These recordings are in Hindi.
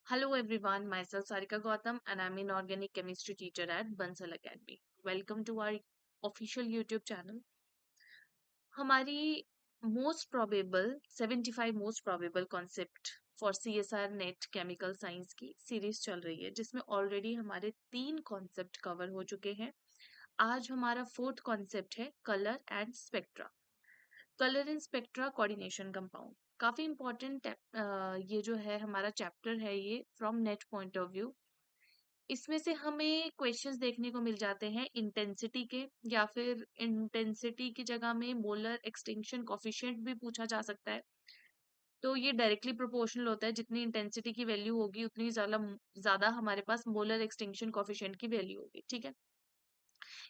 Hello everyone, myself Sarika Gautam and I'm an organic chemistry teacher at Bansal Academy. Welcome to our official YouTube channel. हमारी most probable 75 most probable concept for CSR net chemical science की सीरीज चल रही है जिसमें ऑलरेडी हमारे 3 कॉन्सेप्ट कवर हो चुके हैं। आज हमारा 4th कॉन्सेप्ट है colour and spectra. Colour in spectra coordination compound काफी इंपॉर्टेंट ये जो है हमारा चैप्टर है ये from net point of view. इसमें से हमें क्वेश्चंस देखने को मिल जाते हैं इंटेंसिटी के, या फिर इंटेंसिटी की जगह में मोलर एक्सटिंक्शन कोफिशिएंट भी पूछा जा सकता है। तो ये डायरेक्टली प्रोपोर्शनल होता है, जितनी इंटेंसिटी की वैल्यू होगी उतनी ज्यादा ज्यादा हमारे पास मोलर एक्सटिंक्शन कोफिशिएंट की वैल्यू होगी। ठीक है।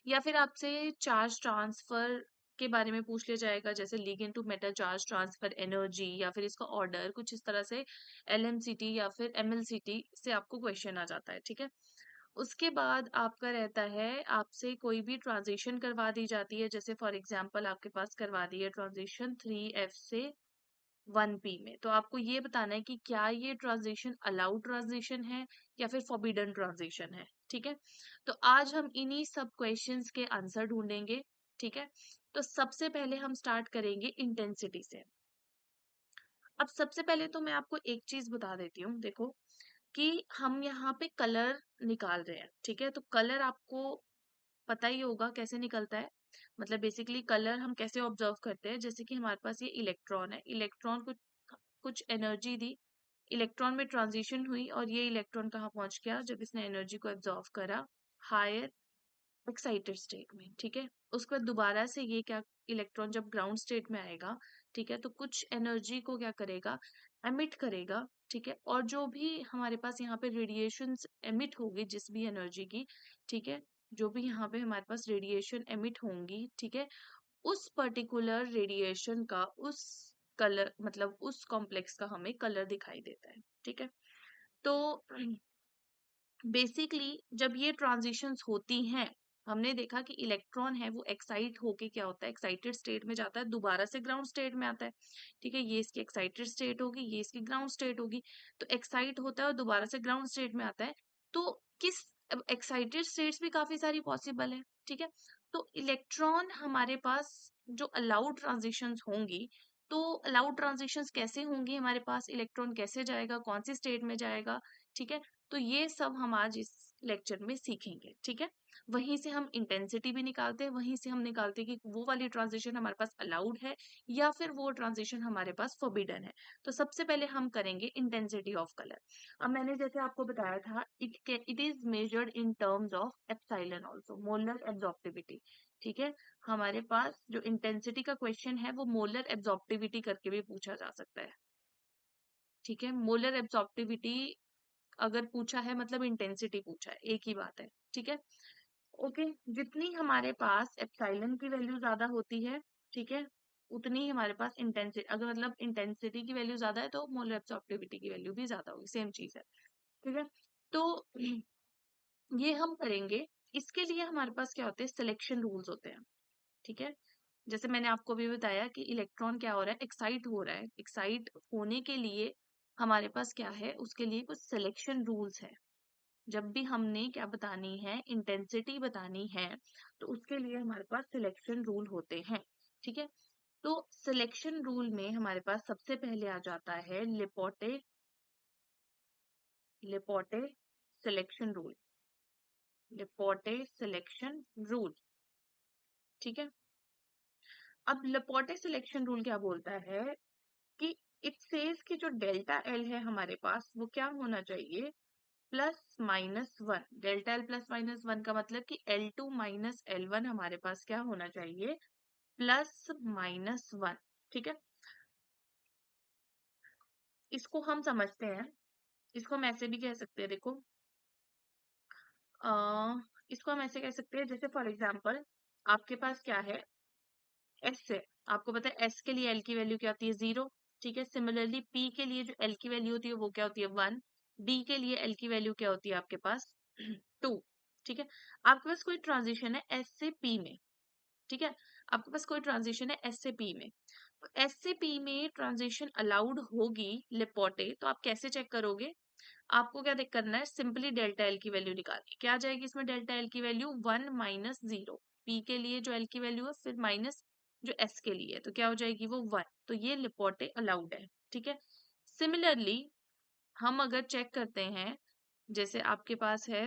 या फिर आपसे चार्ज ट्रांसफर के बारे में पूछ लिया जाएगा, जैसे ligand to metal charge transfer energy या फिर इसका ऑर्डर कुछ इस तरह से LMCT या फिर MLCT से आपको क्वेश्चन आ जाता है। ठीक है। उसके बाद आपका रहता है, आपसे कोई भी ट्रांजिशन करवा दी जाती है, जैसे फॉर एग्जांपल आपके पास करवा दी है ट्रांजिशन 3F से 1P में, तो आपको ये बताना है कि क्या ये ट्रांजिशन अलाउड ट्रांजिशन है या फिर फॉरबिडन ट्रांजिशन है। ठीक है। तो आज हम इन्हीं सब क्वेश्चंस के आंसर ढूंढेंगे। ठीक है। तो सबसे पहले हम स्टार्ट करेंगे इंटेंसिटी से। अब सबसे पहले तो मैं आपको एक चीज बता देती हूँ, देखो कि हम यहाँ पे कलर निकाल रहे हैं। ठीक है। तो कलर आपको पता ही होगा कैसे निकलता है। मतलब बेसिकली कलर हम कैसे ऑब्जर्व करते हैं, जैसे कि हमारे पास ये इलेक्ट्रॉन है, इलेक्ट्रॉन कुछ कुछ एनर्जी दी, इलेक्ट्रॉन में ट्रांजिशन हुई और ये इलेक्ट्रॉन कहाँ पहुंच गया जब इसने एनर्जी को एब्जॉर्व करा, हायर एक्साइटेड स्टेट में। ठीक है। उसके बाद दोबारा से ये क्या, इलेक्ट्रॉन जब ग्राउंड स्टेट में आएगा, ठीक है, तो कुछ एनर्जी को क्या करेगा, एमिट करेगा। ठीक है। और जो भी हमारे पास यहाँ पे रेडिएशन एमिट होगी, जिस भी एनर्जी की, ठीक है, जो भी यहाँ पे हमारे पास रेडिएशन एमिट होंगी, ठीक है, उस पर्टिकुलर रेडिएशन का उस कलर मतलब उस कॉम्प्लेक्स का हमें कलर दिखाई देता है। ठीक है। तो बेसिकली जब ये ट्रांजिशंस होती हैं, हमने देखा कि इलेक्ट्रॉन है वो एक्साइट होके क्या होता है, एक्साइटेड स्टेट में जाता है, दोबारा से ग्राउंड स्टेट में आता है। ठीक है। ये इसकी एक्साइटेड स्टेट होगी, ये इसकी ग्राउंड स्टेट होगी। तो एक्साइट होता है और दोबारा से ग्राउंड स्टेट में आता है। तो किस एक्साइटेड स्टेट्स भी काफी सारी पॉसिबल है। ठीक है। तो इलेक्ट्रॉन हमारे पास जो अलाउड ट्रांजिशंस होंगी, तो अलाउड ट्रांजिशंस कैसे होंगी, हमारे पास इलेक्ट्रॉन कैसे जाएगा, कौन सी स्टेट में जाएगा। ठीक है। तो ये सब हम आज इस लेक्चर में सीखेंगे। ठीक है। वहीं से हम इंटेंसिटी भी निकालते हैं, वहीं से हम निकालते हैं कि वो वाली ट्रांजिशन हमारे पास अलाउड है या फिर वो ट्रांजिशन हमारे पास फोरबिडन है। तो सबसे पहले हम करेंगे इंटेंसिटी ऑफ कलर। अब मैंने जैसे आपको बताया था, it is measured in terms of epsilon also, molar absorptivity. ठीक है। हमारे पास जो इंटेंसिटी का क्वेश्चन है वो मोलर एब्जॉर्प्टिविटी करके भी पूछा जा सकता है। ठीक है। मोलर एब्जॉर्प्टिविटी अगर पूछा है मतलब इंटेंसिटी पूछा है, एक ही बात है। ठीक है। ओके। जितनी हमारे पास एप्सिलॉन की वैल्यू ज्यादा होती है, ठीक है, उतनी ही हमारे पास इंटेंसिटी, अगर मतलब इंटेंसिटी की वैल्यू ज्यादा है तो मोलर एब्सॉर्प्टिविटी की वैल्यू भी ज्यादा होगी, सेम चीज है। ठीक है। तो ये हम करेंगे। इसके लिए हमारे पास क्या होते हैं, सिलेक्शन रूल्स होते हैं। ठीक है। जैसे मैंने आपको भी बताया कि इलेक्ट्रॉन क्या हो रहा है, एक्साइट हो रहा है, एक्साइट होने के लिए हमारे पास क्या है, उसके लिए कुछ सिलेक्शन रूल्स है। जब भी हमने क्या बतानी है, इंटेंसिटी बतानी है, तो उसके लिए हमारे पास सिलेक्शन रूल होते हैं। ठीक है। तो सिलेक्शन रूल में हमारे पास सबसे पहले आ जाता है Laporte Laporte selection rule. Laporte selection rule. ठीक है। अब लिपोटे सिलेक्शन रूल क्या बोलता है कि इट सेज कि जो डेल्टा एल है हमारे पास वो क्या होना चाहिए, +-1। डेल्टा एल +-1 का मतलब कि L2 माइनस L1 हमारे पास क्या होना चाहिए, +-1। ठीक है। इसको हम समझते हैं, इसको हम ऐसे भी कह सकते हैं, देखो आ, इसको हम ऐसे कह सकते हैं, जैसे फॉर एग्जाम्पल आपके पास क्या है, एस है, आपको पता है एस के लिए एल की वैल्यू क्या होती है, 0। ठीक है। सिमिलरली पी के लिए जो एल की वैल्यू होती है वो क्या होती है, 1। डी के लिए एल की वैल्यू क्या होती है आपके पास, 2। ठीक है। आपके पास कोई ट्रांजिशन है एस से पी में। ठीक है। आपके पास कोई ट्रांजिशन है एस से पी में, तो एस से पी में ट्रांजिशन अलाउड होगी लिपोटे, तो आप कैसे चेक करोगे, आपको क्या देख करना है, सिंपली डेल्टा एल की वैल्यू निकालनी। क्या आ जाएगी इसमें डेल्टा एल की वैल्यू 1 माइनस 0, पी के लिए जो एल की वैल्यू है, फिर माइनस जो एस के लिए, तो क्या हो जाएगी वो 1। तो ये लिपोटे अलाउड है, ठीक है। सिमिलरली हम अगर चेक करते हैं, जैसे आपके पास है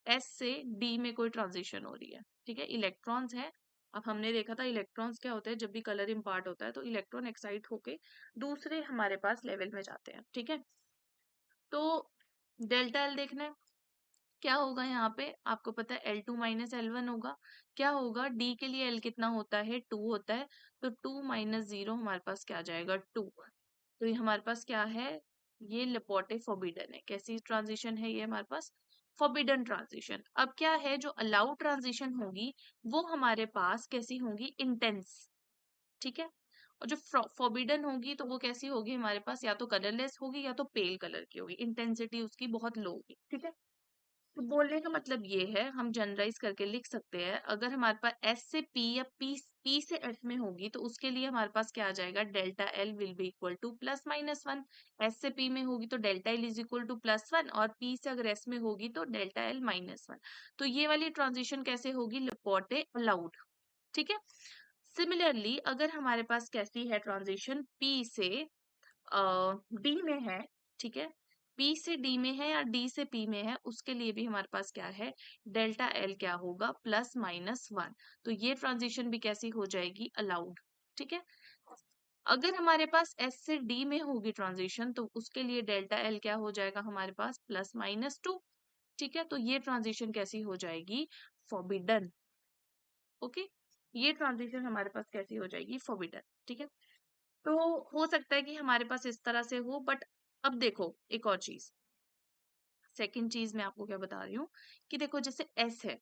एस से डी में कोई ट्रांजिशन हो रही है, ठीक है, इलेक्ट्रॉन्स है। अब हमने देखा था इलेक्ट्रॉन्स क्या होते हैं, जब भी कलर इम्पार्ट होता है तो इलेक्ट्रॉन एक्साइट होके दूसरे हमारे पास लेवल में जाते हैं, ठीक है। तो डेल्टा एल देखना है, क्या होगा यहाँ पे, आपको पता है L2 माइनस L1 होगा। क्या होगा, D के लिए L कितना होता है, 2 होता है, तो 2 माइनस 0 हमारे पास क्या आ जाएगा, 2। तो ये हमारे पास क्या है, ये लेपोटे फॉरबिडन है। कैसी ट्रांजिशन है ये हमारे पास, फॉरबिडन ट्रांजिशन। अब क्या है, जो अलाउड ट्रांजिशन होगी वो हमारे पास कैसी होगी, इंटेंस, ठीक है। और जो फॉरबिडन होगी तो वो कैसी होगी हमारे पास, या तो कलरलेस होगी या तो पेल कलर की होगी, इंटेंसिटी उसकी बहुत लो होगी, ठीक है। तो बोलने का मतलब ये है, हम जनरलाइज करके लिख सकते हैं, अगर हमारे पास एस से पी या पी से एस में होगी तो उसके लिए हमारे पास क्या आ जाएगा, delta L will be equal to plus minus 1। S से पी में होगी तो delta L is equal to +1, और पी से अगर एस में होगी तो डेल्टा एल -1। तो ये वाली ट्रांजिशन कैसे होगी, लेपोटे अलाउड, ठीक है। सिमिलरली अगर हमारे पास कैसी है ट्रांजिशन, पी से डी में है, ठीक है, पी से डी में है या डी से पी में है, उसके लिए भी हमारे पास क्या है, डेल्टा एल क्या होगा, +-1। तो ये ट्रांजिशन भी कैसी हो जाएगी, अलाउड, ठीक है। अगर हमारे पास एस से डी में होगी ट्रांजिशन तो उसके लिए डेल्टा एल क्या हो जाएगा हमारे पास, +-2, ठीक है। तो ये ट्रांजिशन कैसी हो जाएगी, फॉरबिडन, ओके। ये ट्रांजिशन हमारे पास कैसी हो जाएगी, फॉरबिडन, ठीक है। तो हो सकता है कि हमारे पास इस तरह से हो, बट अब देखो एक और चीज, सेकंड चीज मैं आपको क्या बता रही हूँ, कि देखो जैसे एस है,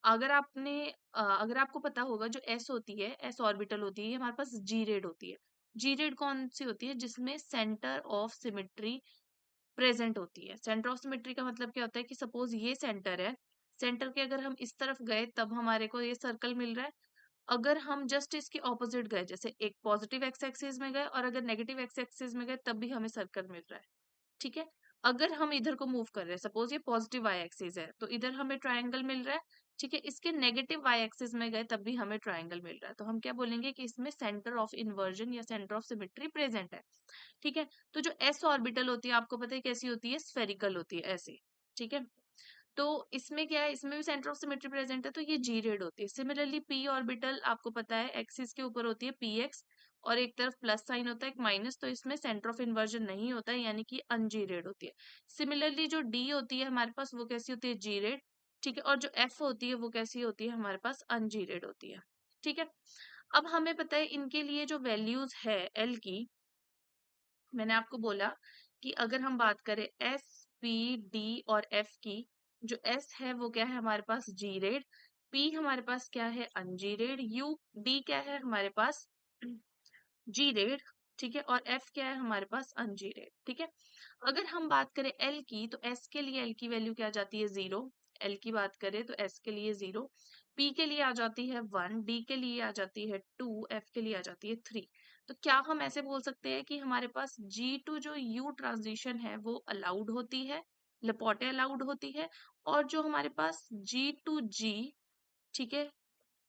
अगर अगर आपको पता होगा जो एस होती है, एस ऑर्बिटल होती है, ये हमारे पास जी रेड होती है। जी रेड कौन सी होती है, जिसमें सेंटर ऑफ सिमेट्री प्रेजेंट होती है। सेंटर ऑफ सिमेट्री का मतलब क्या होता है, कि सपोज ये सेंटर है, सेंटर के अगर हम इस तरफ गए तब हमारे को ये सर्कल मिल रहा है। अगर हम जस्ट इसके ऑपोजिट गए, जैसे एक पॉजिटिव एक्स एक्सिस में गए और अगर नेगेटिव एक्स एक्सिस में गए, तब भी हमें सर्कल मिल रहा है, ठीक है। अगर हम इधर को मूव कर रहे हैं, सपोज ये पॉजिटिव वाई एक्सिस है, तो इधर हमें ट्रायंगल मिल रहा है, ठीक है। इसके नेगेटिव वाई एक्सिस में गए तब भी हमें ट्रायंगल मिल रहा है, तो हम क्या बोलेंगे कि इसमें सेंटर ऑफ इन्वर्जन या सेंटर ऑफ सिमेट्री प्रेजेंट है, ठीक है। तो जो एस ऑर्बिटल होती है, आपको पता है कैसी होती है, स्फेरिकल होती है, ऐसे, ठीक है। तो इसमें क्या है, इसमें भी सेंटर ऑफ सिमेट्री प्रेजेंट है, तो ये जी रेड होती है। सिमिलरली पी ऑर्बिटल आपको पता है एक्सिस के ऊपर होती है पी एक्स, और एक तरफ प्लस साइन होता है, एक माइनस, तो इसमें सेंटर ऑफ इन्वर्जन नहीं होता है, यानी कि अनजी रेड होती है। सिमिलरली जो डी होती है हमारे पास, वो कैसी होती है, जी रेड, ठीक है। और जो एफ होती है वो कैसी होती है हमारे पास, अनजी रेड होती है, ठीक है। अब हमें पता है इनके लिए जो वैल्यूज है एल की, मैंने आपको बोला कि अगर हम बात करें एस, पी, डी और एफ की, जो एस है वो क्या है हमारे पास, जी रेड, पी हमारे पास क्या है, अनजी रेड, यू डी क्या है हमारे पास, जी रेड, ठीक है। और एफ क्या है हमारे पास, अनजी रेड, ठीक है। अगर हम बात करें एल की, तो एस के लिए एल की वैल्यू क्या आ जाती है, 0। एल की बात करें तो एस के लिए 0, पी के लिए आ जाती है 1, डी के लिए आ जाती है 2, एफ के लिए आ जाती है 3। तो क्या हम ऐसे बोल सकते हैं कि हमारे पास जी टू जो यू ट्रांजिशन है वो अलाउड होती है, लेपोटे अलाउड होती है, और जो हमारे पास जी टू जी, ठीक है,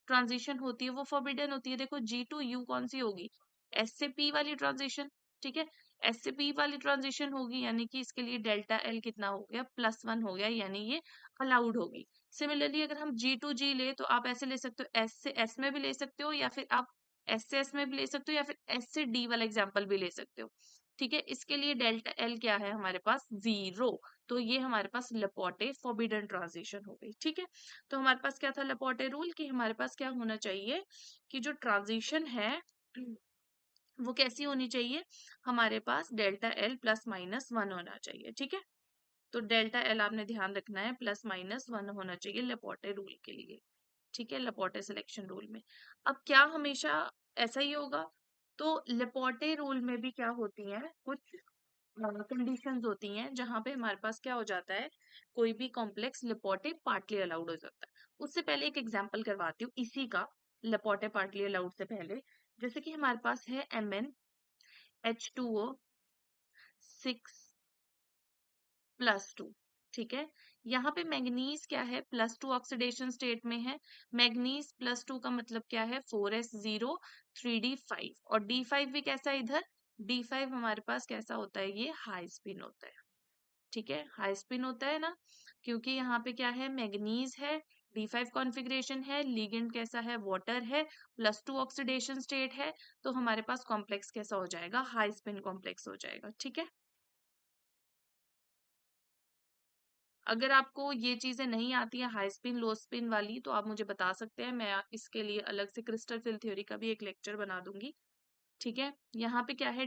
ट्रांजिशन होती है वो फॉरबिडन होती है। देखो जी टू यू कौन सी होगी, एस से पी वाली ट्रांजिशन, ठीक है। एस से पी वाली ट्रांजिशन होगी, यानी कि इसके लिए डेल्टा एल कितना हो गया, +1 हो गया, यानी ये अलाउड होगी। सिमिलरली अगर हम जी टू जी ले, तो आप ऐसे ले सकते हो, एस से एस में भी ले सकते हो, या फिर आप एस से एस में भी ले सकते हो, या फिर एस से डी वाला एग्जाम्पल भी ले सकते हो, ठीक है। इसके लिए डेल्टा एल क्या है हमारे पास, 0। तो ये हमारे पास लेपोटे फॉरबिडन ट्रांजिशन हो गई, ठीक है। तो हमारे पास क्या था लेपोटे रूल, कि हमारे पास क्या होना चाहिए, कि जो ट्रांजिशन है वो कैसी होनी चाहिए, हमारे पास डेल्टा एल +-1 होना चाहिए, ठीक है। तो डेल्टा एल आपने ध्यान रखना है, +-1 होना चाहिए लेपोटे रूल के लिए, ठीक है, लेपोटे सिलेक्शन रूल में। अब क्या हमेशा ऐसा ही होगा, तो लेपोटे रूल में भी क्या होती है, कुछ कंडीशंस होती हैं जहां पे हमारे पास क्या हो जाता है, कोई भी कॉम्प्लेक्स लेपोटे पार्टली अलाउड हो जाता है। उससे पहले एक एग्जांपल करवाती हूँ इसी का, लेपोटे पार्टली अलाउड से पहले। जैसे कि हमारे पास है Mn H2O 6 +2। ठीक है, यहाँ पे मैग्नीज क्या है, +2 ऑक्सीडेशन स्टेट में है। मैग्नीज +2 का मतलब क्या है, 4s0 3d5। और d5 भी कैसा है इधर, d5 हमारे पास कैसा होता है, ये हाई स्पिन होता है। ठीक है, हाई स्पिन होता है ना, क्योंकि यहाँ पे क्या है, मैग्नीज है, D5 कॉन्फ़िगरेशन है, लिगेंड कैसा है, वाटर है, +2 ऑक्सीडेशन स्टेट है, तो हमारे पास कॉम्प्लेक्स कैसा हो जाएगा, हाई स्पिन कॉम्प्लेक्स हो जाएगा। ठीक है, अगर आपको ये चीजें नहीं आती है हाई स्पिन लो स्पिन वाली, तो आप मुझे बता सकते हैं, मैं इसके लिए अलग से क्रिस्टल फील्ड थ्योरी का भी एक लेक्चर बना दूंगी। ठीक है, यहाँ पे क्या है,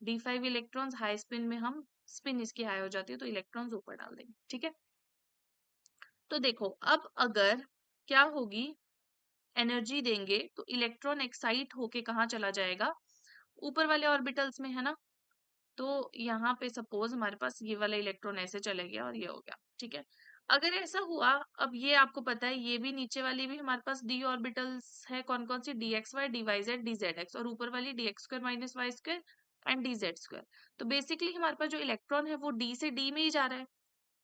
D5 इलेक्ट्रॉन्स हाई स्पिन में, हम स्पिन इसकी हाई हो जाती है तो इलेक्ट्रॉन्स ऊपर डाल देंगे। ठीक है, तो देखो अब अगर क्या होगी, एनर्जी देंगे तो इलेक्ट्रॉन एक्साइट होके कहाँ चला जाएगा, ऊपर वाले ऑर्बिटल्स में, है ना। तो यहाँ पे सपोज हमारे पास ये वाला इलेक्ट्रॉन ऐसे चले गया और ये हो गया। ठीक है, अगर ऐसा हुआ, अब ये आपको पता है, ये भी नीचे वाली भी हमारे पास डी ऑर्बिटल्स है, कौन कौन सी, dxy dyz dzx, और ऊपर वाली dx² - y² एंड dz²। तो बेसिकली हमारे पास जो इलेक्ट्रॉन है वो डी से डी में ही जा रहा है।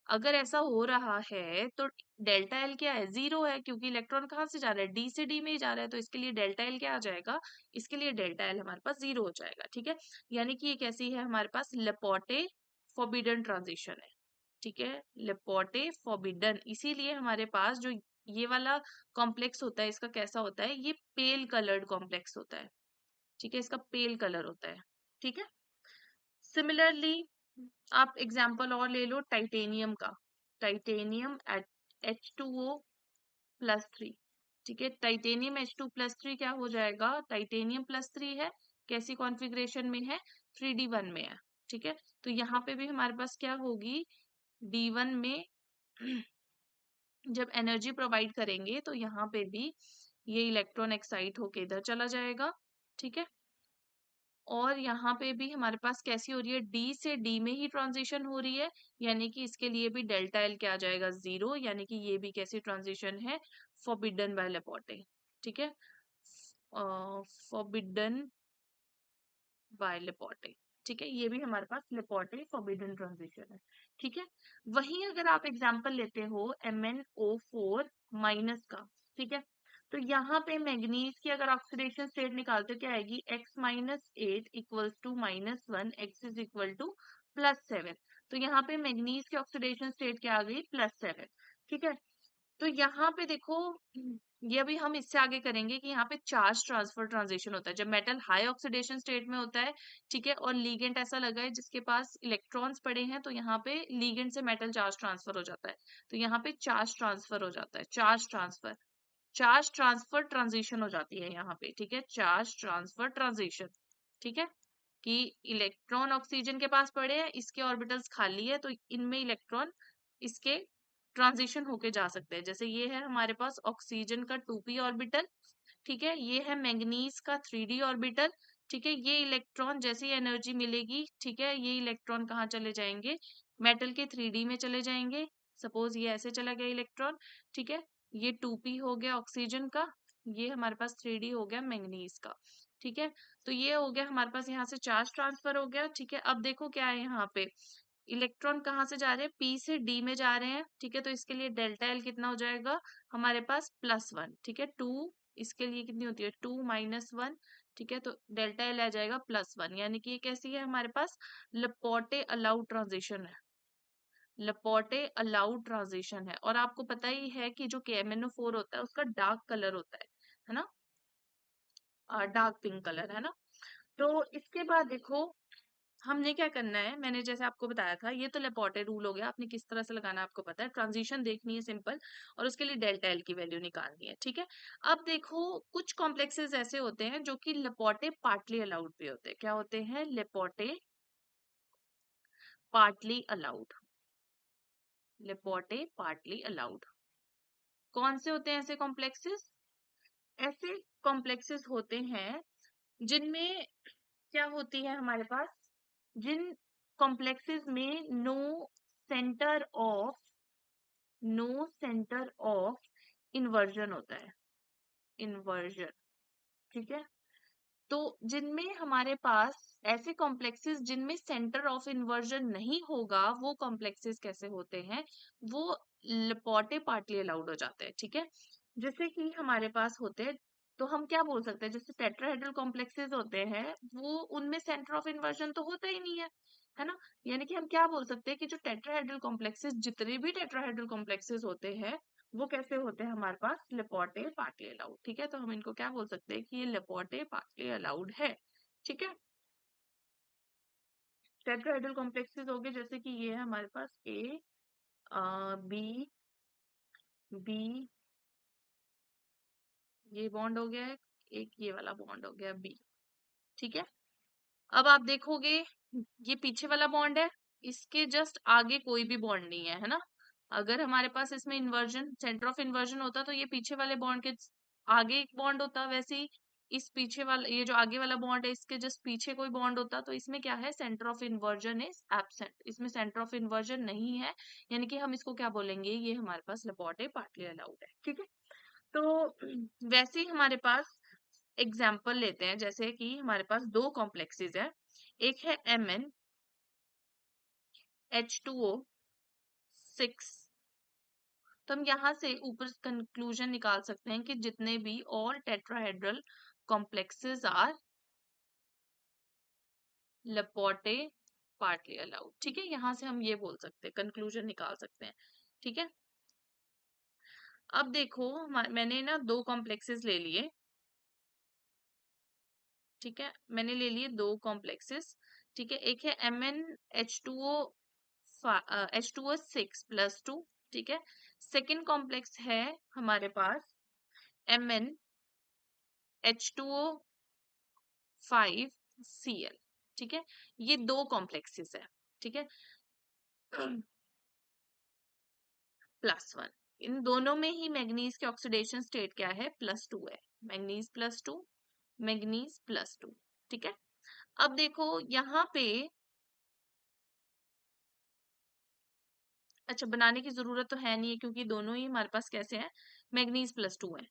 अगर ऐसा हो रहा है तो डेल्टा एल क्या है, 0 है, क्योंकि इलेक्ट्रॉन कहाँ से जा रहा है, डी से डी में ही जा रहा है, तो इसके लिए डेल्टा एल क्या आ जाएगा, इसके लिए डेल्टा एल हमारे पास 0 हो जाएगा। ठीक है, यानी कि ये कैसी है, हमारे पास लेपोटे फॉरबिडन ट्रांजिशन है। ठीक है, लेपोटे फॉरबिडन, इसीलिए हमारे पास जो ये वाला कॉम्प्लेक्स होता है, इसका कैसा होता है, ये पेल कलर्ड कॉम्प्लेक्स होता है। ठीक है, इसका पेल कलर होता है। ठीक है, सिमिलरली आप एग्जाम्पल और ले लो टाइटेनियम का, टाइटेनियम एट H2O+3। ठीक है, टाइटेनियम H2+3 क्या हो जाएगा, टाइटेनियम +3 है, कैसी कॉन्फ़िगरेशन में है, 3d1 में है। ठीक है, तो यहाँ पे भी हमारे पास क्या होगी, d1 में जब एनर्जी प्रोवाइड करेंगे तो यहाँ पे भी ये इलेक्ट्रॉन एक्साइट होके इधर चला जाएगा। ठीक है, और यहाँ पे भी हमारे पास कैसी हो रही है, डी से डी में ही ट्रांजिशन हो रही है, यानी कि इसके लिए भी डेल्टा एल क्या आ जाएगा, 0, यानी कि ये भी कैसी ट्रांजिशन है, फॉरबिडन बाय लेपोटे। ठीक है, फॉरबिडन बाय लेपोटे। ठीक है, ये भी हमारे पास लेपोटे फॉरबिडन ट्रांजिशन है। ठीक है, वहीं अगर आप एग्जांपल लेते हो MnO4- का, ठीक है, तो यहाँ पे मैग्नीज की अगर ऑक्सीडेशन स्टेट निकालते हो क्या आएगी, x-8 equals to -1, x is equal to +7। तो यहाँ पे मैग्नीज की ऑक्सीडेशन स्टेट क्या आ गई, +7। ठीक है, तो यहाँ पे देखो, ये भी हम इससे आगे करेंगे कि यहाँ पे चार्ज ट्रांसफर ट्रांजिशन होता है जब मेटल हाई ऑक्सीडेशन स्टेट में होता है। ठीक है, और लीगेंड ऐसा लगा है जिसके पास इलेक्ट्रॉन्स पड़े हैं, तो यहाँ पे लीगेंड से मेटल चार्ज ट्रांसफर हो जाता है, तो यहाँ पे चार्ज ट्रांसफर हो जाता है, चार्ज ट्रांसफर ट्रांजिशन हो जाती है यहाँ पे। ठीक है, चार्ज ट्रांसफर ट्रांजिशन। ठीक है, कि इलेक्ट्रॉन ऑक्सीजन के पास पड़े हैं, इसके ऑर्बिटल्स खाली है, तो इनमें इलेक्ट्रॉन इसके ट्रांजिशन होके जा सकते हैं। जैसे ये है हमारे पास ऑक्सीजन का 2p ऑर्बिटल। ठीक है, ये है मैंगनीज का 3d ऑर्बिटल। ठीक है, ये इलेक्ट्रॉन जैसे ही एनर्जी मिलेगी, ठीक है, ये इलेक्ट्रॉन कहाँ चले जाएंगे, मेटल के 3d में चले जाएंगे। सपोज ये ऐसे चला गया इलेक्ट्रॉन। ठीक है, ये 2p हो गया ऑक्सीजन का, ये हमारे पास 3d हो गया मैंगनीज का। ठीक है, तो ये हो गया हमारे पास, यहाँ से चार्ज ट्रांसफर हो गया। ठीक है, अब देखो क्या है, यहाँ पे इलेक्ट्रॉन कहाँ से जा रहे हैं, पी से डी में जा रहे हैं। ठीक है, तो इसके लिए डेल्टा एल कितना हो जाएगा हमारे पास, +1। ठीक है, 2, इसके लिए कितनी होती है, 2 - 1। ठीक है, तो डेल्टा एल आ जाएगा +1, यानी कि ये कैसी है हमारे पास, लपोटे अलाउड ट्रांजिशन है, लपोटे अलाउड ट्रांजिशन है। और आपको पता ही है कि जो KMnO4 होता है उसका डार्क कलर होता है ना, डार्क पिंक कलर, है ना। तो इसके बाद देखो हमने क्या करना है, मैंने जैसे आपको बताया था, ये तो लेपोटे रूल हो गया, आपने किस तरह से लगाना है आपको पता है, ट्रांजिशन देखनी है सिंपल, और उसके लिए डेल्टा एल की वैल्यू निकालनी है। ठीक है, अब देखो कुछ कॉम्प्लेक्सेस ऐसे होते हैं जो कि लेपोटे पार्टली अलाउड पे होते हैं। क्या होते हैं, लेपोटे पार्टली अलाउड, लेपोटे पार्टली अलाउड। कौन से होते हैं ऐसे कॉम्प्लेक्सेस, ऐसे कॉम्प्लेक्सेस होते हैं जिनमें क्या होती है हमारे पास, जिन कॉम्प्लेक्सेस में नो सेंटर ऑफ इन्वर्जन होता है, इन्वर्जन। ठीक है, तो जिनमें हमारे पास ऐसे कॉम्प्लेक्सेस जिनमें सेंटर ऑफ इन्वर्जन नहीं होगा, वो कॉम्प्लेक्सेस कैसे होते हैं, वो लपोटे पार्टली अलाउड हो जाते हैं। ठीक है, जैसे कि हमारे पास होते हैं, तो हम क्या बोल सकते हैं, जैसे टेट्राहेड्रल कॉम्प्लेक्सेस होते हैं, वो उनमें सेंटर ऑफ इन्वर्जन तो होता ही नहीं है ना। यानी कि हम क्या बोल सकते हैं कि जो टेट्राहेड्रल कॉम्प्लेक्सेस, जितने भी टेट्राहेड्रल कॉम्प्लेक्सेस होते हैं, वो कैसे होते हैं हमारे पास, लेपोटे पार्टली अलाउड। ठीक है, तो हम इनको क्या बोल सकते हैं कि ये लेपोटे पार्टली अलाउड है। ठीक है, टेट्राहेड्रल कॉम्प्लेक्सेस हो गए, जैसे कि ये है हमारे पास ए, बी, बी, ये बॉन्ड हो गया है, एक ये वाला बॉन्ड हो गया बी। ठीक है, अब आप देखोगे ये पीछे वाला बॉन्ड है, इसके जस्ट आगे कोई भी बॉन्ड नहीं है ना। अगर हमारे पास इसमें इन्वर्जन, सेंटर ऑफ इन्वर्जन होता तो ये पीछे वाले बॉन्ड के आगे एक बॉन्ड होता, वैसे ही इस पीछे वाला, ये जो आगे वाला बॉन्ड है, इसके जस्ट पीछे कोई बॉन्ड होता, तो इसमें क्या है, centre of inversion is absent, इसमें सेंटर ऑफ इन्वर्जन नहीं है, यानी कि हम इसको क्या बोलेंगे, ये हमारे पास लेपोटे पार्टली अलाउड है। ठीक है, तो वैसे ही हमारे पास एग्जाम्पल लेते हैं, जैसे कि हमारे पास दो कॉम्प्लेक्सेस है, एक है MnH2O6। तो हम यहाँ से ऊपर कंक्लूजन निकाल सकते हैं कि जितने भी all tetrahedral complexes are Laporte partly allowed. ठीक है, यहाँ से हम ये बोल सकते हैं, कंक्लूजन निकाल सकते हैं। ठीक है, अब देखो मैंने ना दो कॉम्प्लेक्सेस ले लिए। ठीक है, मैंने ले लिए दो कॉम्प्लेक्सेस। ठीक है, एक है MnH2O6+2। ठीक है, सेकेंड कॉम्प्लेक्स है हमारे पास MnH2O5Cl। ठीक है, ये दो कॉम्प्लेक्सेस है। ठीक है, +1, इन दोनों में ही मैग्नीज के ऑक्सीडेशन स्टेट क्या है, +2 है, मैग्नीज +2, मैग्नीज +2। ठीक है, अब देखो यहाँ पे, अच्छा बनाने की जरूरत तो है नहीं है, क्योंकि दोनों ही हमारे पास कैसे हैं, मैग्नीज +2 है।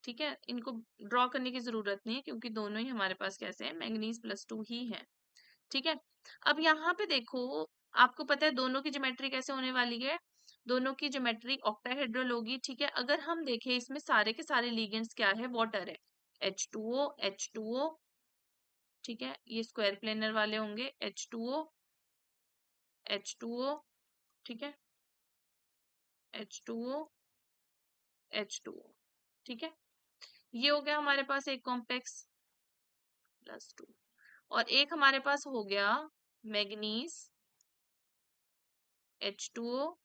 ठीक है, इनको ड्रॉ करने की जरूरत नहीं है, क्योंकि दोनों ही हमारे पास कैसे हैं, मैग्नीज +2 ही है। ठीक है, अब यहाँ पे देखो, आपको पता है दोनों की ज्योमेट्री कैसे होने वाली है, दोनों की ज्योमेट्री ऑक्टाहेड्रल होगी। ठीक है, अगर हम देखें इसमें सारे के सारे लिगेंड्स क्या है, वाटर है, H2O H2O। ठीक है, ये स्क्वायर प्लेनर वाले होंगे, H2O H2O। ठीक है, H2O H2O। ठीक है, ये हो गया हमारे पास एक कॉम्प्लेक्स, +2। और एक हमारे पास हो गया मैग्नीज H2O,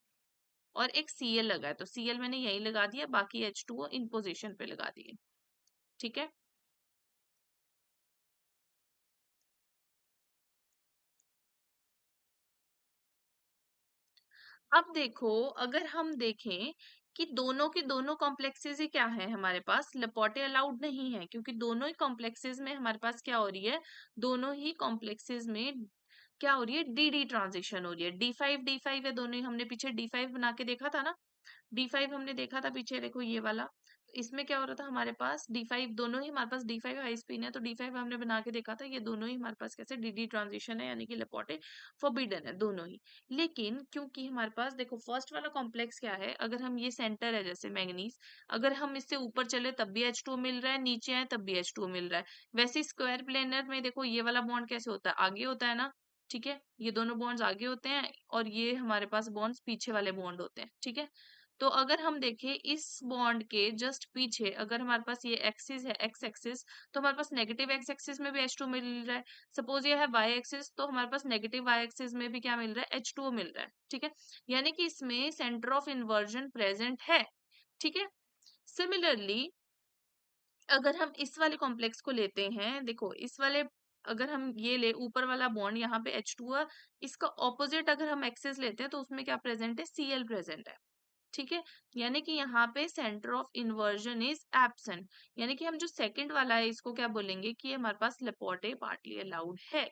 और एक Cl लगा है, तो Cl मैंने यही लगा दिया, बाकी H2O इन पोजीशन पे लगा दिए। ठीक है, अब देखो, अगर हम देखें कि दोनों के दोनों कॉम्प्लेक्सेस ही क्या है हमारे पास, लेपोटे अलाउड नहीं है, क्योंकि दोनों ही कॉम्प्लेक्सेस में हमारे पास क्या हो रही है, दोनों ही कॉम्प्लेक्सेस में क्या हो रही है, डी ट्रांजिशन हो रही है, D5 है, दोनों ही हमने पीछे D5 बना के देखा था ना, D5 हमने देखा था पीछे, देखो ये वाला, इसमें क्या हो रहा था हमारे पास, D5 दोनों ही हमारे पास D5 हाई स्पिन है, तो D5 हमने बना के देखा था, ये दोनों ही हमारे पास कैसे डी ट्रांजिशन है, यानी कि लेपोटे फॉरबिडन है दोनों ही। लेकिन क्योंकि हमारे पास देखो फर्स्ट वाला कॉम्प्लेक्स क्या है, अगर हम ये सेंटर है जैसे मैग्नीज, अगर हम इससे ऊपर चले तब भी H2 मिल रहा है, नीचे आए तब भी H2 मिल रहा है। वैसे स्क्वायर प्लेनर में देखो ये वाला बॉन्ड कैसे होता है, आगे होता है ना। ठीक है, ये दोनों बॉन्ड्स आगे होते हैं, और ये हमारे पास बॉन्ड्स पीछे वाले बॉन्ड होते हैं। ठीक है, तो अगर हम देखें इस बॉन्ड के जस्ट पीछे, अगर हमारे पास ये एक्सिस है, एक्स एक्सिस, तो हमारे पास नेगेटिव एक्स एक्सिस में भी H2 मिल रहा है। सपोज ये है वाई एक्सिस, तो हमारे पास नेगेटिव वाई एक्सिस में भी क्या मिल रहा है, H2O मिल रहा है। ठीक है, यानी कि इसमें सेंटर ऑफ इन्वर्जन प्रेजेंट है। ठीक है, सिमिलरली अगर हम इस वाले कॉम्प्लेक्स को लेते हैं, देखो इस वाले, अगर हम ये ले ऊपर वाला बॉन्ड, यहाँ पे H2 है, इसका ऑपोजिट अगर हम एक्सिस लेते हैं, तो उसमें क्या प्रेजेंट है, Cl प्रेजेंट है। ठीक है, यानी कि यहाँ पे centre of inversion is absent, यानी कि हम जो सेकंड वाला है इसको क्या बोलेंगे कि हमारे पास लेपोटे पार्टली अलाउड है।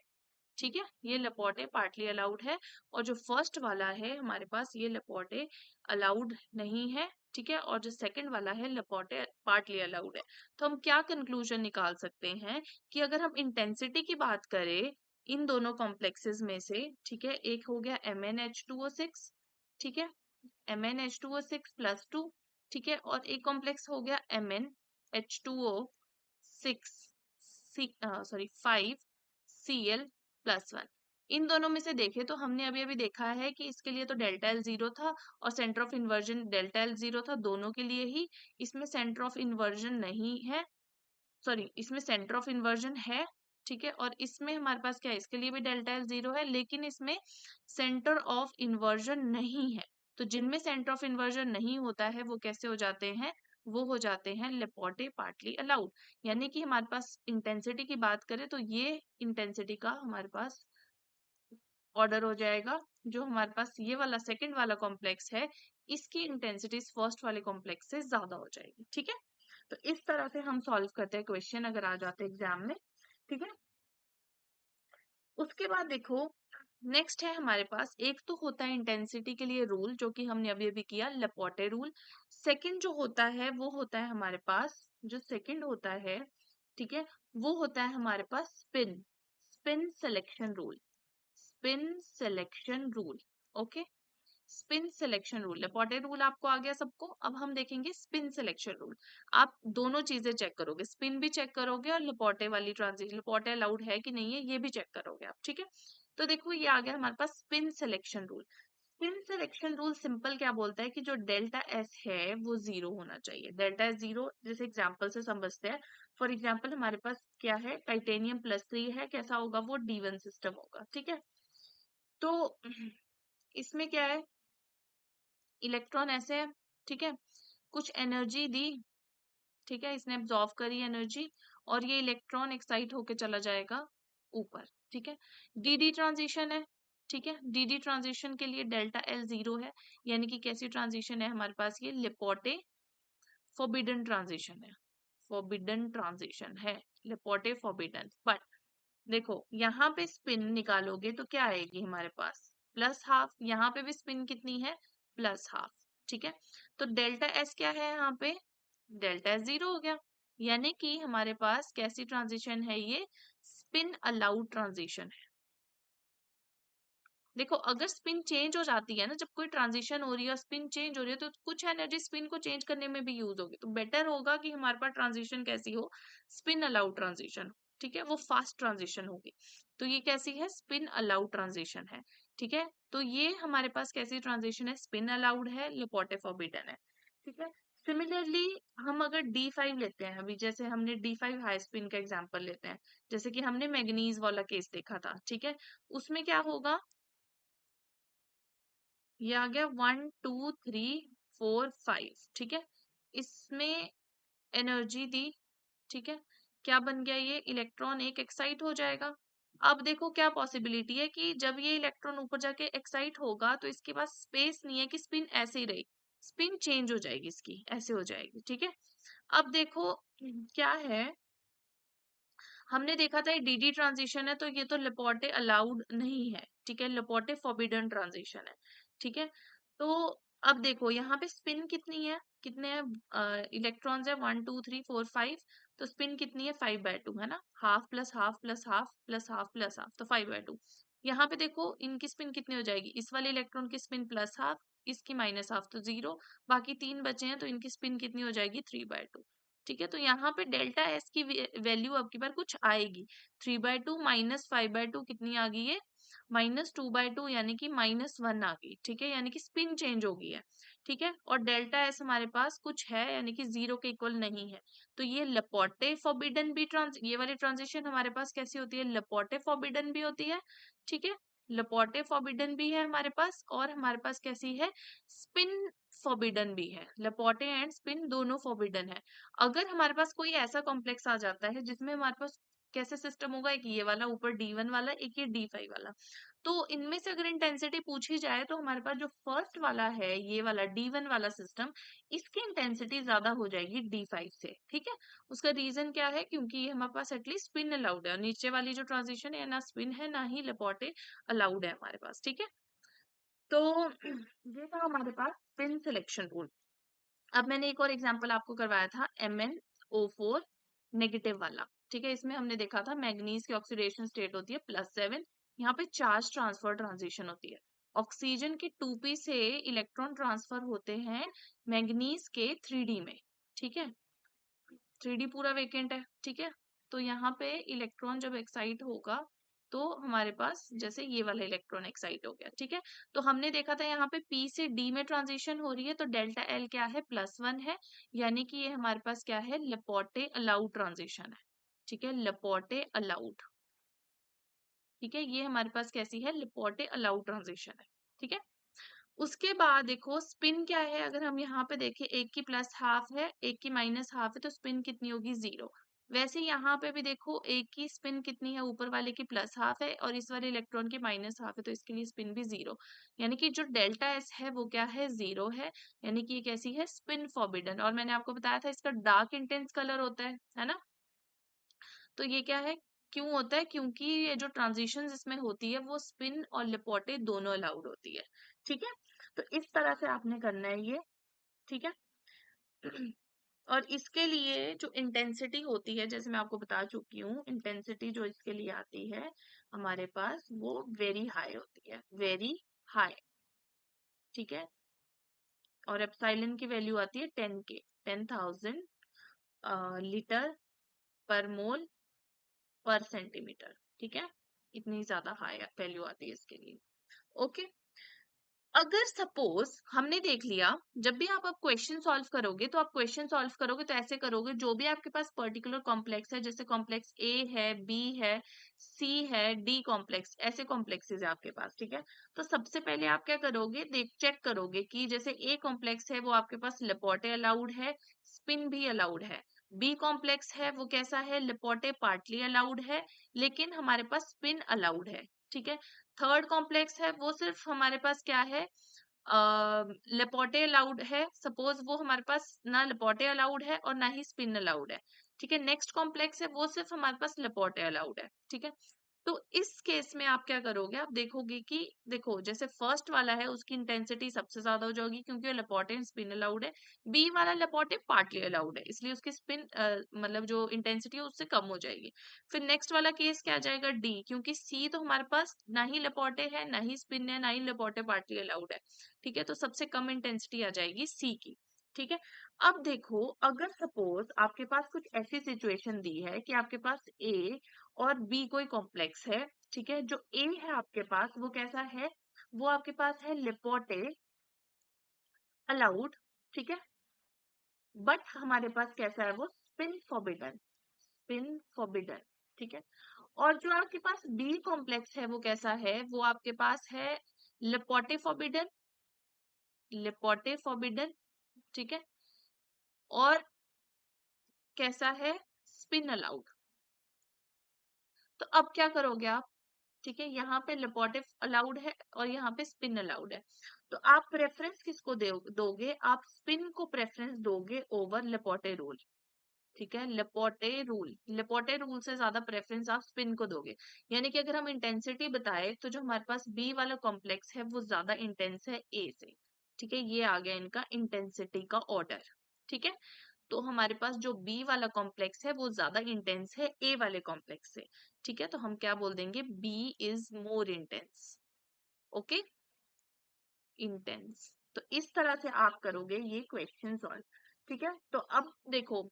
ठीक है, ये लेपोर्टे पार्टली अलाउड है, और जो फर्स्ट वाला है हमारे पास ये लेपोर्टे अलाउड नहीं है। ठीक है, और जो सेकंड वाला है लेपोर्टे पार्टली अलाउड है। तो हम क्या कंक्लूजन निकाल सकते हैं कि अगर हम इंटेंसिटी की बात करें इन दोनों कॉम्प्लेक्सेस में से, ठीक है, एक हो गया MnH2O6, ठीक है, MnH2O6 प्लस 2, ठीक है, और एक कॉम्प्लेक्स हो गया MnH2O6 सॉरी 5Cl+1। इन दोनों में से देखें तो हमने अभी अभी देखा है कि इसके लिए तो डेल्टा एल जीरो था और centre of inversion delta L zero था दोनों के लिए ही। इसमें सेंटर ऑफ इन्वर्जन नहीं है, सॉरी इसमें सेंटर ऑफ इन्वर्जन है, ठीक है, और इसमें हमारे पास क्या है, इसके लिए भी डेल्टा एल जीरो है, लेकिन इसमें सेंटर ऑफ इन्वर्जन नहीं है। तो जिनमें सेंटर ऑफ इन्वर्जन नहीं होता है वो कैसे हो जाते हैं, वो हो जाते हैं लेपोर्टे पार्टली अलाउड। यानी कि हमारे पास इंटेंसिटी की बात करें तो ये इंटेंसिटी का हमारे पास ऑर्डर हो जाएगा, जो हमारे पास ये वाला सेकंड वाला कॉम्प्लेक्स है इसकी इंटेंसिटी फर्स्ट वाले कॉम्प्लेक्स से ज्यादा हो जाएगी। ठीक है, तो इस तरह से हम सॉल्व करते हैं क्वेश्चन अगर आ जाते हैं एग्जाम में। ठीक है, उसके बाद देखो नेक्स्ट है हमारे पास, एक तो होता है इंटेंसिटी के लिए रूल जो कि हमने अभी अभी किया, लेपोर्टे रूल। सेकंड जो होता है वो होता है हमारे पास, जो सेकंड होता है, ठीक है, वो होता है हमारे पास spin spin selection rule, spin selection rule. Okay, spin selection rule, Laporte rule आपको आ गया सबको। अब हम देखेंगे स्पिन सिलेक्शन रूल। आप दोनों चीजें चेक करोगे, स्पिन भी चेक करोगे और लेपोर्टे वाली ट्रांजिशन, लेपोर्टे अलाउड है कि नहीं है ये भी चेक करोगे आप। ठीक है, तो देखो ये आ गया हमारे पास spin selection rule. Spin selection रूल सिंपल क्या बोलता है कि जो डेल्टा एस है वो जीरो होना चाहिए। डेल्टा एस जीरो, जैसे एग्जाम्पल से समझते हैं। फॉर एग्जाम्पल हमारे पास क्या है, टाइटेनियम+3 है, कैसा होगा वो, D1 सिस्टम होगा। ठीक है, तो इसमें क्या है, इलेक्ट्रॉन ऐसे है, ठीक है, कुछ एनर्जी दी, ठीक है, इसने एब्जॉर्व करी एनर्जी, और ये इलेक्ट्रॉन एक्साइट होके चला जाएगा ऊपर। ठीक है, डी ट्रांजिशन है, ठीक है, डी ट्रांजिशन के लिए डेल्टा एल जीरो है, यानी कि कैसी ट्रांजिशन है हमारे पास, ये लेपोर्टे फॉरबिडन ट्रांजिशन है, फॉरबिडन ट्रांजिशन है, लेपोर्टे फॉरबिडन। बट देखो यहाँ पे स्पिन निकालोगे तो क्या आएगी हमारे पास, +12। यहाँ पे भी स्पिन कितनी है, +12। ठीक है, तो डेल्टा एस क्या है यहाँ पे, डेल्टा एस जीरो हो गया, यानी कि हमारे पास कैसी ट्रांजिशन है, ये स्पिन अलाउड ट्रांजिशन है। देखो अगर स्पिन चेंज हो जाती है ना, जब कोई ट्रांजिशन हो रही है स्पिन चेंज हो रही है, तो कुछ एनर्जी स्पिन को चेंज करने में भी यूज होगी, तो बेटर होगा कि हमारे पास ट्रांजिशन कैसी हो, स्पिन अलाउड ट्रांजिशन। ठीक है, वो फास्ट ट्रांजिशन होगी, तो ये कैसी है, स्पिन अलाउड ट्रांजिशन है। ठीक है, तो ये हमारे पास कैसी ट्रांजिशन है, स्पिन अलाउड है, लेपोर्टे फॉरबिडन है। ठीक है, सिमिलरली हम अगर D5 लेते हैं, अभी जैसे हमने D5 हाई स्पिन का एग्जांपल लेते हैं, जैसे कि हमने मैग्नीज वाला केस देखा था। ठीक है, उसमें क्या होगा, ये आ गया 1 2 3 4 5। ठीक है, इसमें एनर्जी दी, ठीक है, क्या बन गया, ये इलेक्ट्रॉन एक एक्साइट हो जाएगा। अब देखो क्या पॉसिबिलिटी है कि जब ये इलेक्ट्रॉन ऊपर जाके एक्साइट होगा तो इसके पास स्पेस नहीं है कि स्पिन ऐसे ही रहे, स्पिन चेंज हो जाएगी इसकी, ऐसे हो जाएगी। ठीक है, अब देखो क्या है, हमने देखा था डी ट्रांजिशन है, तो ये तो लेपोर्टे अलाउड नहीं है। ठीक है, लेपोर्टे फॉरबिडन ट्रांजिशन है। ठीक है, तो अब देखो यहाँ पे स्पिन कितनी है, कितने इलेक्ट्रॉन्स है, 1 2 3 4 5, तो स्पिन कितनी है, 5/2 है ना, half plus half plus half plus half plus half, तो 5/2। यहाँ पे देखो इनकी स्पिन कितनी हो जाएगी, इस वाले इलेक्ट्रॉन की स्पिन +12, इसकी -12, तो 0, बाकी 3 बचे हैं, तो इनकी स्पिन कितनी हो जाएगी, 3/2। ठीक है, तो यहाँ पे डेल्टा एस की वैल्यू आपकी बार कुछ आएगी, 3/2 -5/2 कितनी आ गई है, -2/2, यानी कि -1 आ गई। ठीक है, यानी कि स्पिन चेंज हो गई है। ठीक है, और डेल्टा एस हमारे पास कुछ है, यानी कि 0 के इक्वल नहीं है, तो ये लेपोर्टे फॉरबिडन भी ये वाली ट्रांजिशन हमारे पास कैसी होती है, लेपोर्टे फॉरबिडन भी होती है। ठीक है, लेपोर्टे फॉरबिडन भी है हमारे पास, और हमारे पास कैसी है, स्पिन फॉरबिडन भी है, लेपोर्टे एंड स्पिन दोनों फॉरबिडन है। अगर हमारे पास कोई ऐसा कॉम्प्लेक्स आ जाता है जिसमें हमारे पास कैसे सिस्टम होगा, एक ये वाला ऊपर D1 वाला, एक ये D5 वाला। तो इनमें से अगर इंटेंसिटी पूछी जाए तो हमारे पास जो फर्स्ट वाला है, ये वाला D1 वाला सिस्टम, इसकी इंटेंसिटी ज्यादा हो जाएगी D5 से, ठीक है। उसका रीजन क्या है, क्योंकि ये हमारे पास एटलीस्ट स्पिन अलाउड है, और नीचे वाली जो ट्रांजिशन है ना स्पिन है ना ही लेपोर्टे अलाउड है हमारे पास, ठीक है। तो ये था हमारे पास स्पिन सिलेक्शन रूल। अब मैंने एक और एग्जांपल आपको करवाया था MnO4 नेगेटिव वाला, ठीक है। इसमें हमने देखा था मैग्नीज की ऑक्सीडेशन स्टेट होती है +7, यहाँ पे चार्ज ट्रांसफर ट्रांजिशन होती है। ऑक्सीजन के 2p से इलेक्ट्रॉन ट्रांसफर होते हैं मैग्नीज के 3d में, ठीक है। 3D पूरा वेकेंट है, ठीक है। तो यहाँ पे इलेक्ट्रॉन जब एक्साइट होगा तो हमारे पास जैसे ये वाला इलेक्ट्रॉन एक्साइट हो गया, ठीक है। तो हमने देखा था यहाँ पे P से D में ट्रांजिशन हो रही है, तो डेल्टा L क्या है, +1 है, यानी कि ये हमारे पास क्या है, लेपोर्टे अलाउड ट्रांजिशन है, ठीक है। लेपोर्टे अलाउड, ठीक है, ये हमारे पास कैसी है, लेपोर्टे अलाउड ट्रांजिशन है, ठीक है। उसके बाद देखो स्पिन क्या है, अगर हम यहाँ पे देखें, एक की प्लस हाफ है, एक की माइनस हाफ है, तो स्पिन कितनी होगी, 0। वैसे यहाँ पे भी देखो एक की स्पिन कितनी है, ऊपर वाले की प्लस हाफ है और इस वाले इलेक्ट्रॉन की माइनस हाफ है, तो इसके लिए स्पिन भी 0। यानी कि जो डेल्टा एस है वो क्या है, 0 है। यानी कि ये कैसी है, स्पिन फॉरबिडन। और मैंने आपको बताया था इसका डार्क इंटेंस कलर होता है ना। तो ये क्या है, क्यों होता है, क्योंकि ये जो ट्रांजिशन इसमें होती है वो स्पिन और लिपोटे दोनों अलाउड होती है, ठीक है। तो इस तरह से आपने करना है ये, ठीक है। और इसके लिए जो इंटेंसिटी होती है, जैसे मैं आपको बता चुकी हूँ, इंटेंसिटी जो इसके लिए आती है हमारे पास वो वेरी हाई होती है, वेरी हाई, ठीक है। और एप्सिलॉन की वैल्यू आती है 10K, 10,000 लीटर पर मोल पर सेंटीमीटर, ठीक है। इतनी ज्यादा हाई वैल्यू आती है इसके लिए, ओके। अगर सपोज हमने देख लिया, जब भी आप क्वेश्चन सॉल्व करोगे तो आप क्वेश्चन सॉल्व करोगे तो ऐसे करोगे, जो भी आपके पास पर्टिकुलर कॉम्प्लेक्स है, जैसे कॉम्प्लेक्स ए है, बी है, सी है, डी कॉम्प्लेक्स, ऐसे कॉम्प्लेक्सेस है आपके पास, ठीक है। तो सबसे पहले आप क्या करोगे, देख चेक करोगे कि जैसे ए कॉम्प्लेक्स है वो आपके पास लेपोर्टे अलाउड है, स्पिन भी अलाउड है। बी कॉम्प्लेक्स है वो कैसा है, लेपोर्टे पार्टली अलाउड है, लेकिन हमारे पास स्पिन अलाउड है, ठीक है। थर्ड कॉम्प्लेक्स है वो सिर्फ हमारे पास क्या है, लेपोर्टे अलाउड है, सपोज वो हमारे पास ना लेपोर्टे अलाउड है और ना ही स्पिन अलाउड है, ठीक है। नेक्स्ट कॉम्प्लेक्स है वो सिर्फ हमारे पास लेपोर्टे अलाउड है, ठीक है। तो इस केस में आप क्या करोगे, आप देखोगे कि देखो जैसे फर्स्ट वाला है उसकी इंटेंसिटी सबसे ज्यादा हो जाएगी क्योंकि वो लेपोर्टे एंड स्पिन अलाउड है। बी वाला लेपोर्टे पार्टली अलाउड है, इसलिए उसकी स्पिन मतलब जो इंटेंसिटी है उससे कम हो जाएगी। फिर नेक्स्ट वाला केस क्या आ जाएगा, डी, क्योंकि सी तो हमारे पास ना ही लेपोर्टे है ना ही स्पिन है ना ही लेपोर्टे पार्टली अलाउड है, ठीक है। तो सबसे कम इंटेंसिटी आ जाएगी सी की, ठीक है। अब देखो अगर सपोज आपके पास कुछ ऐसी सिचुएशन दी है कि आपके पास ए और बी कोई कॉम्प्लेक्स है, ठीक है। जो ए है आपके पास वो कैसा है, वो आपके पास है लेपोर्टे अलाउड, ठीक है। बट हमारे पास कैसा है, वो स्पिन फॉरबिडन, स्पिन फॉरबिडन, ठीक है। और जो आपके पास बी कॉम्प्लेक्स है वो कैसा है, वो आपके पास है लेपोर्टे फॉरबिडन, लेपोर्टे फॉरबिडन, ठीक है। और कैसा है, स्पिन अलाउड। तो अब क्या करोगे आप, ठीक है, यहाँ पे लेपोर्टे अलाउड है और यहाँ पे स्पिन अलाउड है। तो आप प्रेफरेंस किसको दोगे, आप स्पिन को प्रेफरेंस दोगे ओवर लेपोर्टे रूल, ठीक है। लेपोर्टे रूल, लेपोर्टे रूल से ज्यादा प्रेफरेंस आप स्पिन को दोगे। यानी कि अगर हम इंटेंसिटी बताए तो जो हमारे पास बी वाला कॉम्प्लेक्स है वो ज्यादा इंटेंस है ए से, ठीक है। ये आ गया इनका इंटेंसिटी का ऑर्डर, ठीक है। तो हमारे पास जो बी वाला कॉम्प्लेक्स है वो ज्यादा इंटेंस है ए वाले कॉम्प्लेक्स से, ठीक है। तो हम क्या बोल देंगे, B is more intense, okay, intense. तो इस तरह से आप करोगे ये क्वेश्चन सॉल्व, ठीक है। तो अब देखो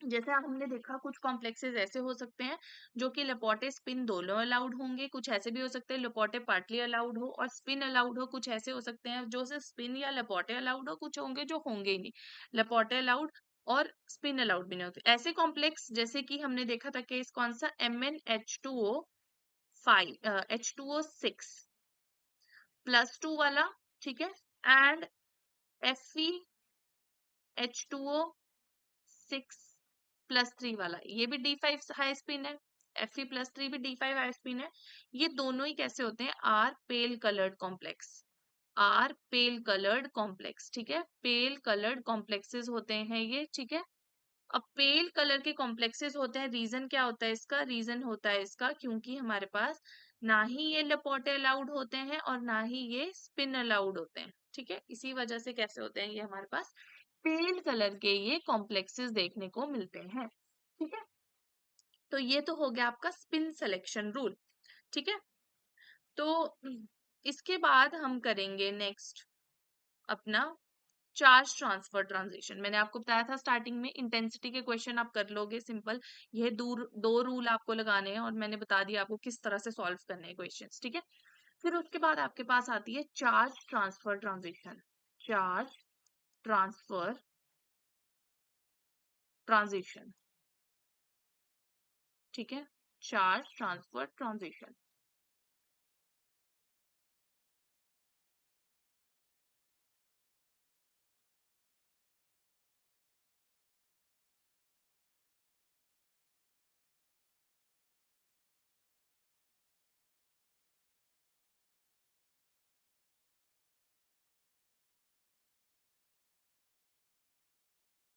जैसे हमने देखा कुछ कॉम्प्लेक्सेस ऐसे हो सकते हैं जो कि लेपोर्टे स्पिन दोनों अलाउड होंगे, कुछ ऐसे भी हो सकते हैं लेपोर्टे पार्टली अलाउड हो और स्पिन अलाउड हो, कुछ ऐसे हो सकते हैं जो सिर्फ स्पिन या लेपोर्टे अलाउड हो, कुछ होंगे जो होंगे ही नहीं लेपोर्टे अलाउड और स्पिन अलाउड भी नहीं होते। ऐसे कॉम्प्लेक्स जैसे कि हमने देखा था केस कौन सा, MnH2O5 H2O6 +2 वाला, ठीक है, एंड FeH2O6 +3 वाला, ये भी D5 हाई स्पिन है, Fe+3 भी D5 हाई स्पिन है। ये दोनों ही कैसे होते हैं, are pale coloured complex, are pale coloured complex, ठीक है, पेल कलर्ड कॉम्प्लेक्सेस होते हैं ये, ठीक है। अब पेल कलर के कॉम्प्लेक्सेस होते हैं, रीजन क्या होता है इसका, रीजन होता है इसका क्योंकि हमारे पास ना ही ये लपोटे अलाउड होते हैं और ना ही ये स्पिन अलाउड होते हैं, ठीक है। इसी वजह से कैसे होते हैं ये हमारे पास पेल कलर के ये कॉम्प्लेक्सेस देखने को मिलते हैं, ठीक है। तो ये तो हो गया आपका स्पिन सिलेक्शन रूल, ठीक है। तो इसके बाद हम करेंगे नेक्स्ट अपना चार्ज ट्रांसफर ट्रांजिशन। मैंने आपको बताया था स्टार्टिंग में इंटेंसिटी के क्वेश्चन आप कर लोगे सिंपल, ये दूर दो रूल आपको लगाने हैं और मैंने बता दिया आपको किस तरह से सॉल्व करने हैं क्वेश्चंस, ठीक है। फिर उसके बाद आपके पास आती है charge transfer transition, charge transfer transition, ठीक है, चार्ज ट्रांसफर ट्रांजिशन।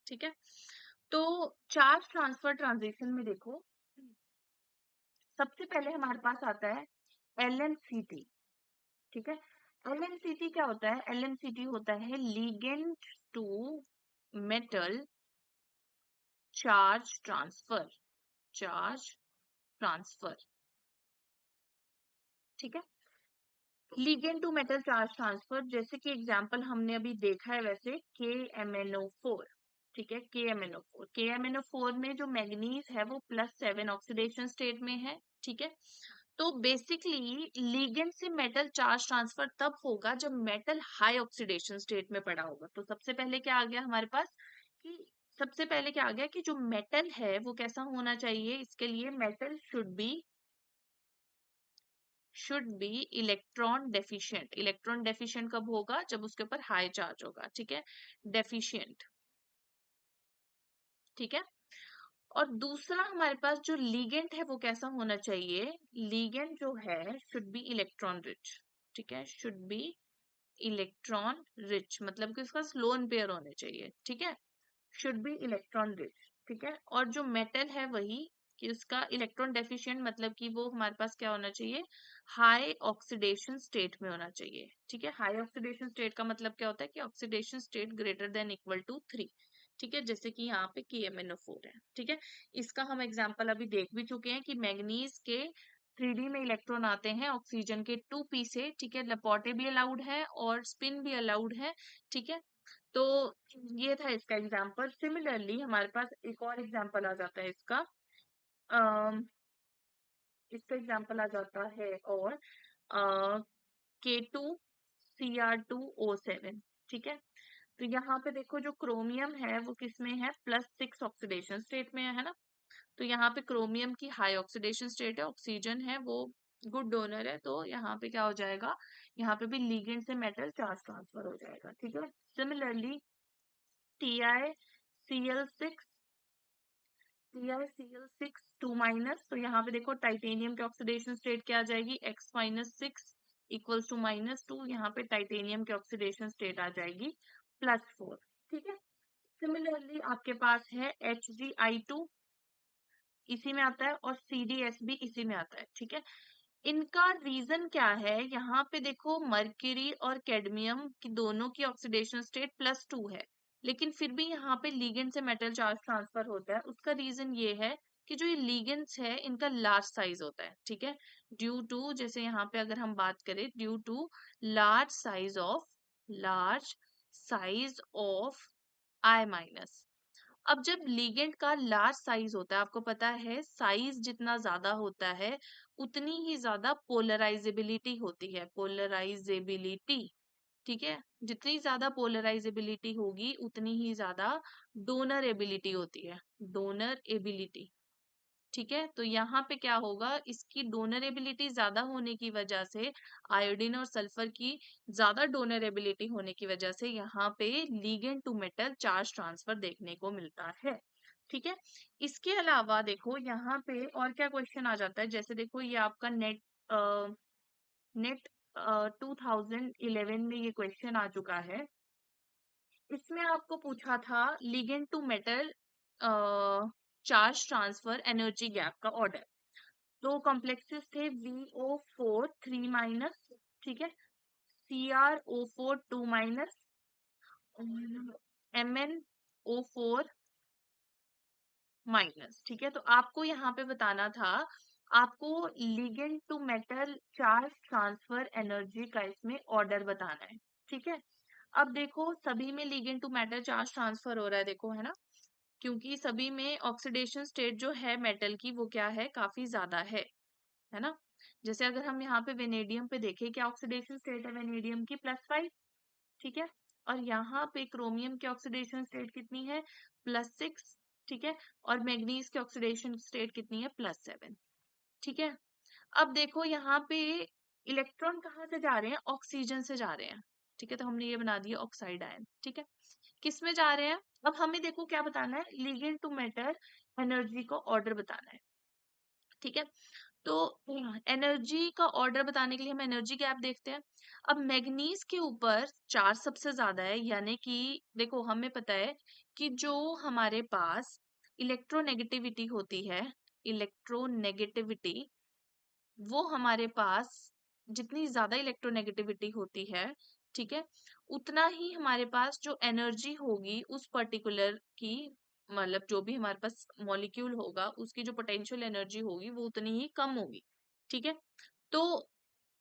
ठीक है, तो चार्ज ट्रांसफर ट्रांजिशन में देखो सबसे पहले हमारे पास आता है LMCT, ठीक है। LMCT क्या होता है, LMCT होता है ligand to metal charge transfer, charge transfer, ठीक है। Ligand to metal charge transfer, जैसे कि एग्जांपल हमने अभी देखा है वैसे KMnO4, ठीक है, KMnO4, KMnO4 में जो मैग्नीज है वो +7 ऑक्सीडेशन स्टेट में है, ठीक है। तो बेसिकली लिगेंड से मेटल चार्ज ट्रांसफर तब होगा जब मेटल हाई ऑक्सीडेशन स्टेट में पड़ा होगा। तो सबसे पहले क्या आ गया हमारे पास कि सबसे पहले क्या आ गया कि जो मेटल है वो कैसा होना चाहिए, इसके लिए metal should be electron deficient. Electron deficient कब होगा, जब उसके ऊपर हाई चार्ज होगा, ठीक है, डेफिशिएंट, ठीक है। और दूसरा हमारे पास जो लीगेंड है वो कैसा होना चाहिए, लीगेंड जो है शुड बी इलेक्ट्रॉन रिच, ठीक है, शुड बी इलेक्ट्रॉन रिच, मतलब कि उसका स्लोन पेयर होने चाहिए, ठीक है, शुड बी इलेक्ट्रॉन रिच, ठीक है। और जो मेटल है वही कि उसका इलेक्ट्रॉन डेफिशिएंट, मतलब कि वो हमारे पास क्या होना चाहिए, हाई ऑक्सीडेशन स्टेट में होना चाहिए, ठीक है। हाई ऑक्सीडेशन स्टेट का मतलब क्या होता है कि oxidation state greater than equal to 3, ठीक है, जैसे कि यहाँ पे KMnO4 है, ठीक है। इसका हम एग्जांपल अभी देख भी चुके हैं कि मैग्नीज के 3D में इलेक्ट्रॉन आते हैं ऑक्सीजन के 2p से, ठीक है, लपोटे भी अलाउड है और स्पिन भी अलाउड है, ठीक है। तो ये था इसका एग्जाम्पल। सिमिलरली हमारे पास एक और एग्जाम्पल आ जाता है इसका, अम, इसका एग्जाम्पल आ जाता है और K2Cr2O7, ठीक है। तो यहाँ पे देखो जो क्रोमियम है वो किस में है, +6 ऑक्सीडेशन स्टेट में है ना। तो यहाँ पे क्रोमियम की हाई ऑक्सीडेशन स्टेट है, ऑक्सीजन है वो गुड डोनर है, तो यहाँ पे क्या हो जाएगा, यहाँ पे भी लिगेंड से मेटल चार्ज ट्रांसफर हो जाएगा, ठीक है। सिमिलरली TiCl6, TiCl6 2-, तो यहाँ पे देखो टाइटेनियम की ऑक्सीडेशन स्टेट क्या आ जाएगी, X-6 इक्वल्स टू -2, यहाँ पे टाइटेनियम की ऑक्सीडेशन स्टेट आ जाएगी +4, ठीक है। सिमिलरली आपके पास है HgI2, इसी में आता है, और CdS भी इसी में आता है, ठीक है। इनका रीजन क्या है, यहाँ पे देखो मर्क्यूरी और कैडमियम की दोनों की ऑक्सीडेशन स्टेट +2 है, लेकिन फिर भी यहाँ पे लिगेंड से मेटल चार्ज ट्रांसफर होता है। उसका रीजन ये है कि जो ये लिगेंड्स है इनका लार्ज साइज होता है, ठीक है, ड्यू टू, जैसे यहाँ पे अगर हम बात करें due to large size of I-। अब जब लिगेंड का लार्ज साइज होता है, आपको पता है साइज जितना ज्यादा होता है उतनी ही ज्यादा पोलराइजेबिलिटी होती है, पोलराइजेबिलिटी, ठीक है। जितनी ज्यादा पोलराइजेबिलिटी होगी उतनी ही ज्यादा डोनर एबिलिटी होती है, डोनर एबिलिटी, ठीक है। तो यहाँ पे क्या होगा, इसकी डोनरेबिलिटी ज्यादा होने की वजह से, आयोडीन और सल्फर की ज्यादा डोनरेबिलिटी होने की वजह से यहाँ पे ligand to metal charge transfer देखने को मिलता है, ठीक है। इसके अलावा देखो यहाँ पे और क्या क्वेश्चन आ जाता है, जैसे देखो ये आपका नेट 2011 में ये क्वेश्चन आ चुका है। इसमें आपको पूछा था ligand to metal charge transfer energy gap का ऑर्डर। तो कॉम्प्लेक्सेस थे VO4 3 माइनस, ठीक है, CrO4 2 माइनस, MnO4 माइनस, ठीक है। तो आपको यहाँ पे बताना था, आपको ligand to metal charge transfer energy का इसमें ऑर्डर बताना है, ठीक है। अब देखो सभी में ligand to metal charge transfer हो रहा है, देखो है ना, क्योंकि सभी में ऑक्सीडेशन स्टेट जो है मेटल की वो क्या है, काफी ज्यादा है ना। जैसे अगर हम यहाँ पे वेनेडियम पे देखें, क्या ऑक्सीडेशन स्टेट है वेनेडियम की, +5, ठीक है। और यहाँ पे क्रोमियम की ऑक्सीडेशन स्टेट कितनी है, +6, ठीक है। और मैग्नीज की ऑक्सीडेशन स्टेट कितनी है, +7, ठीक है। अब देखो यहाँ पे इलेक्ट्रॉन कहाँ से जा रहे हैं, ऑक्सीजन से जा रहे हैं, ठीक है। तो हमने ये बना दिया ऑक्साइड आयन, ठीक है। किस में जा रहे हैं, अब हमें देखो क्या बताना है, लिगेंड टू मेटल एनर्जी को ऑर्डर बताना है, ठीक है। तो एनर्जी का ऑर्डर बताने के लिए हम एनर्जी गैप देखते हैं। अब मैग्नीज के ऊपर चार्ज सबसे ज्यादा है, यानी कि देखो हमें पता है कि जो हमारे पास इलेक्ट्रोनेगेटिविटी होती है, इलेक्ट्रोनेगेटिविटी, वो हमारे पास जितनी ज्यादा इलेक्ट्रोनेगेटिविटी होती है, ठीक है, उतना ही हमारे पास जो एनर्जी होगी उस पर्टिकुलर की, मतलब जो भी हमारे पास मॉलिक्यूल होगा उसकी जो पोटेंशियल एनर्जी होगी वो उतनी ही कम होगी, ठीक है। तो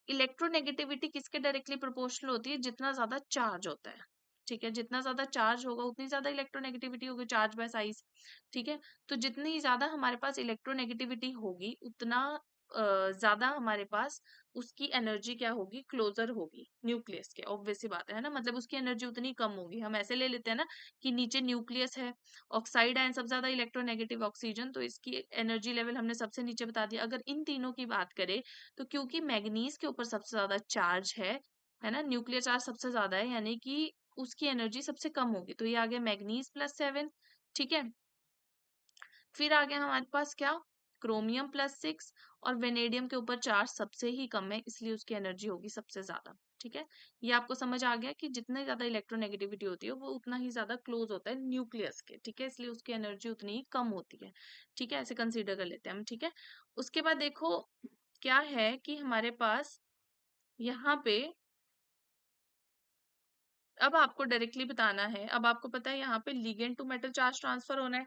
इलेक्ट्रोनेगेटिविटी किसके डायरेक्टली प्रोपोर्शनल होती है, जितना ज्यादा चार्ज होता है, ठीक है। जितना ज्यादा चार्ज होगा उतनी ज्यादा इलेक्ट्रोनेगेटिविटी होगी, चार्ज बाय साइज, ठीक है। तो जितनी ज्यादा हमारे पास इलेक्ट्रोनेगेटिविटी होगी उतना ज्यादा हमारे पास उसकी एनर्जी क्या होगी, क्लोजर होगी न्यूक्लियस के, ऑब्वियस सी बात है ना, मतलब उसकी एनर्जी उतनी कम होगी। हम ऐसे ले लेते हैं ना कि नीचे न्यूक्लियस है, ऑक्साइड आयन सबसे ज्यादा इलेक्ट्रोनेगेटिव ऑक्सीजन, तो इसकी एनर्जी लेवल हमने सबसे नीचे बता दिया। अगर इन तीनों की बात करें तो क्योंकि मैग्नीज के ऊपर सबसे ज्यादा चार्ज है ना, न्यूक्लियर चार्ज सबसे ज्यादा है, यानी कि उसकी एनर्जी सबसे कम होगी, तो ये आ गया मैग्नीज +7, ठीक है। फिर आ गया हमारे पास क्या, क्रोमियम +6, और वेनेडियम के ऊपर चार्ज सबसे ही कम है, इसलिए उसकी एनर्जी होगी सबसे ज्यादा, ठीक है। ये आपको समझ आ गया कि जितनी ज्यादा इलेक्ट्रोनेगेटिविटी होती है वो उतना ही ज्यादा क्लोज होता है न्यूक्लियस के, ठीक है, इसलिए उसकी एनर्जी उतनी ही कम होती है, ठीक है। ऐसे कंसीडर कर लेते हैं हम, ठीक है। उसके बाद देखो क्या है कि हमारे पास यहाँ पे अब आपको डायरेक्टली बताना है, अब आपको पता है यहाँ पे ligand to metal charge transfer होना है,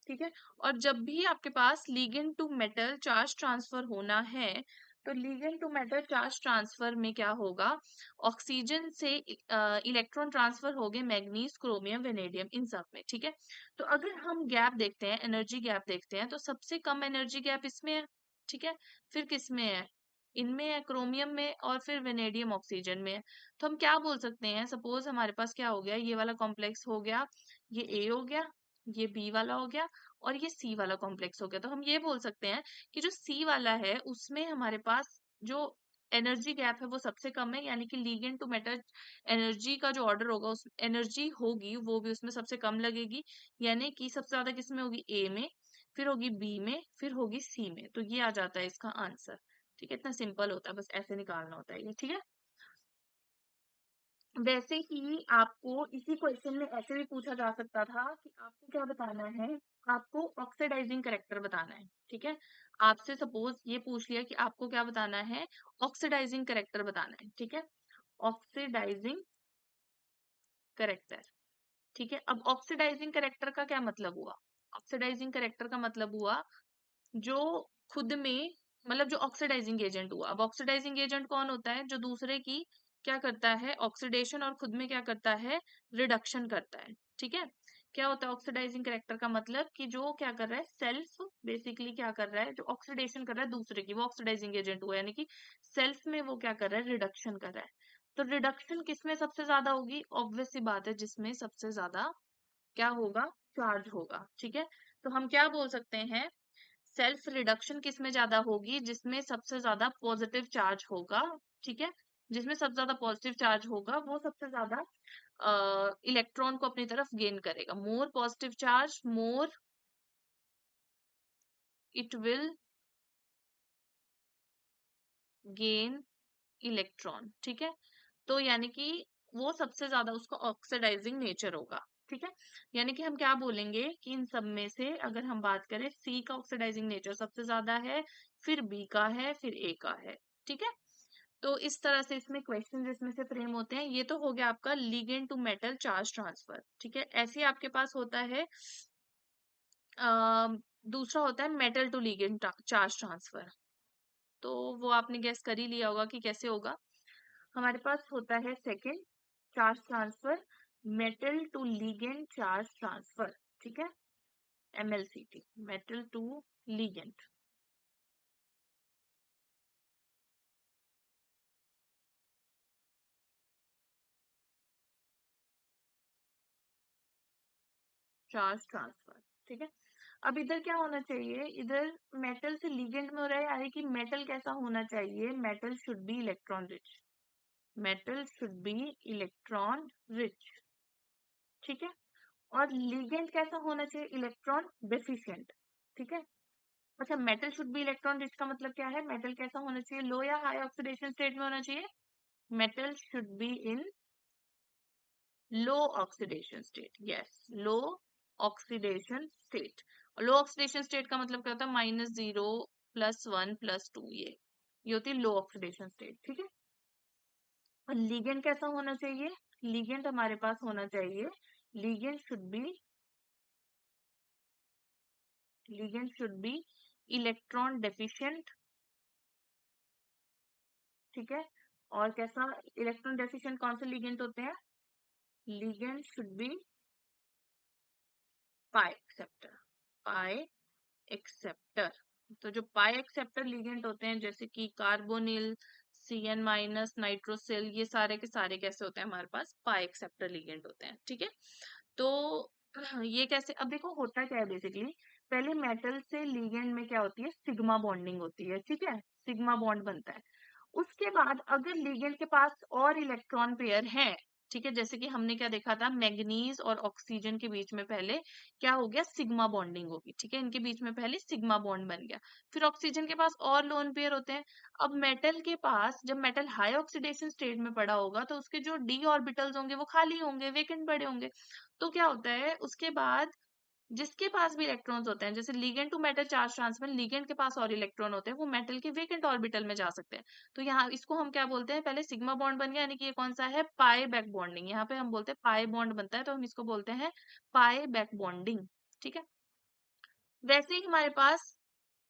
ठीक है। और जब भी आपके पास ligand to metal charge transfer होना है, तो ligand to metal charge transfer में क्या होगा, ऑक्सीजन से इलेक्ट्रॉन ट्रांसफर हो गए मैग्नीज, क्रोमियम, वेनेडियम, इन सब में, ठीक है। तो अगर हम गैप देखते हैं, एनर्जी गैप देखते हैं, तो सबसे कम एनर्जी गैप इसमें है, ठीक है। फिर किस में है, इनमें है, क्रोमियम में, और फिर वेनेडियम ऑक्सीजन में है। तो हम क्या बोल सकते हैं, सपोज हमारे पास क्या हो गया, ये वाला कॉम्प्लेक्स हो गया, ये ए हो गया, ये बी वाला हो गया, और ये सी वाला कॉम्प्लेक्स हो गया। तो हम ये बोल सकते हैं कि जो सी वाला है उसमें हमारे पास जो एनर्जी गैप है वो सबसे कम है, यानी कि लिगेंड टू मेटल एनर्जी का जो ऑर्डर होगा, उस एनर्जी होगी वो भी उसमें सबसे कम लगेगी, यानी कि सबसे ज्यादा किसमें होगी, ए में, फिर होगी बी में, फिर होगी सी में। तो ये आ जाता है इसका आंसर, ठीक है। इतना सिंपल होता है, बस ऐसे निकालना होता है ये, ठीक है। वैसे ही आपको इसी क्वेश्चन में ऐसे भी पूछा जा सकता था कि आपको क्या बताना है, आपको ऑक्सीडाइजिंग करेक्टर बताना है, ठीक है। आपसे सपोज ये पूछ लिया कि आपको क्या बताना है, ऑक्सीडाइजिंग करेक्टर बताना है, ठीक है, ऑक्सीडाइजिंग करेक्टर, ठीक है। अब ऑक्सीडाइजिंग करेक्टर का क्या मतलब हुआ, ऑक्सीडाइजिंग करेक्टर का मतलब हुआ जो खुद में, मतलब जो ऑक्सीडाइजिंग एजेंट हुआ। अब ऑक्सीडाइजिंग एजेंट कौन होता है, जो दूसरे की क्या करता है, ऑक्सीडेशन, और खुद में क्या करता है, रिडक्शन करता है, ठीक है। क्या होता है ऑक्सीडाइजिंग करेक्टर का मतलब, कि जो क्या कर रहा है, सेल्फ बेसिकली क्या कर रहा है, जो ऑक्सीडेशन कर रहा है दूसरे की, वो ऑक्सीडाइजिंग एजेंट हुआ, यानी कि सेल्फ में वो क्या कर रहा है, रिडक्शन कर रहा है। तो रिडक्शन किसमें सबसे ज्यादा होगी, ऑब्वियस सी बात है, जिसमें सबसे ज्यादा क्या होगा, चार्ज होगा, ठीक है। तो हम क्या बोल सकते हैं, सेल्फ रिडक्शन किस में ज्यादा होगी, जिसमें सबसे ज्यादा पॉजिटिव चार्ज होगा, ठीक है। जिसमें सबसे ज्यादा पॉजिटिव चार्ज होगा वो सबसे ज्यादा इलेक्ट्रॉन को अपनी तरफ गेन करेगा, more positive charge, more it will gain electron. ठीक है, तो यानी कि वो सबसे ज्यादा उसका ऑक्सीडाइजिंग नेचर होगा। ठीक है, यानी कि हम क्या बोलेंगे कि इन सब में से अगर हम बात करें, सी का ऑक्सीडाइजिंग नेचर सबसे ज्यादा है, फिर बी का है, फिर ए का है। ठीक है, तो इस तरह से इसमें क्वेश्चन जिसमें से फ्रेम होते हैं। ये तो हो गया आपका ligand to metal charge transfer. ठीक है, ऐसे ही आपके पास होता है दूसरा होता है metal to ligand charge transfer. तो वो आपने गेस कर ही लिया होगा कि कैसे होगा। हमारे पास होता है second charge transfer, metal to ligand charge transfer. ठीक है, MLCT, metal to ligand charge transfer. ठीक है, अब इधर क्या होना चाहिए, इधर मेटल से लिगेंड में हो रहा है, यानी कि मेटल कैसा होना चाहिए, metal should be electron rich, metal should be electron rich. ठीक है, और लिगेंड कैसा होना चाहिए, इलेक्ट्रॉन डेफिशिएंट। ठीक है, अच्छा, metal should be electron rich का मतलब क्या है, मेटल कैसा होना चाहिए, लो या हाई ऑक्सीडेशन स्टेट में होना चाहिए, metal should be in low oxidation state. Yes, low oxidation state. Low oxidation state का मतलब क्या होता है, -0, +1, +2, ये होती है लो ऑक्सीडेशन स्टेट। ठीक है, और लिगेंड कैसा होना चाहिए, लिगेंड हमारे पास होना चाहिए, ligand should be, ligand should be electron deficient. ठीक है, और कैसा इलेक्ट्रॉन डेफिशिएंट कौन से लिगेंड होते हैं, ligand should be pi acceptor, pi acceptor. तो जो पाई एक्सेप्टर लिगेंड होते हैं, जैसे कि कार्बोनिल, CN-, नाइट्रोसिल, ये सारे के सारे कैसे होते हैं, हमारे पास पाई एक्सेप्टर लिगेंड होते हैं। ठीक है, तो ये कैसे, अब देखो होता क्या है बेसिकली, पहले मेटल से लिगेंड में क्या होती है, सिग्मा बॉन्डिंग होती है। ठीक है, सिग्मा बॉन्ड बनता है। उसके बाद अगर लिगेंड के पास और इलेक्ट्रॉन पेयर है, ठीक है, जैसे कि हमने क्या देखा था, मैग्नीज और ऑक्सीजन के बीच में पहले क्या हो गया, सिग्मा बॉन्डिंग होगी। ठीक है, इनके बीच में पहले सिग्मा बॉन्ड बन गया, फिर ऑक्सीजन के पास और लोन पेयर होते हैं। अब मेटल के पास, जब मेटल हाई ऑक्सीडेशन स्टेट में पड़ा होगा, तो उसके जो डी ऑर्बिटल्स होंगे वो खाली होंगे, वेकेंट पड़े होंगे। तो क्या होता है, उसके बाद जिसके पास भी इलेक्ट्रॉन्स होते हैं, जैसे ligand to metal charge transfer, ligand के पास और इलेक्ट्रॉन होते हैं, वो मेटल के वेकेंट ऑर्बिटल में जा सकते हैं। तो यहाँ इसको हम क्या बोलते हैं, पहले सिग्मा बॉन्ड बन गया, यानी कि ये कौन सा है, पाई बैक बॉन्डिंग। यहाँ पे हम बोलते हैं पाई बॉन्ड बनता है, तो हम इसको बोलते हैं पाई बैक बॉन्डिंग। ठीक है, वैसे ही हमारे पास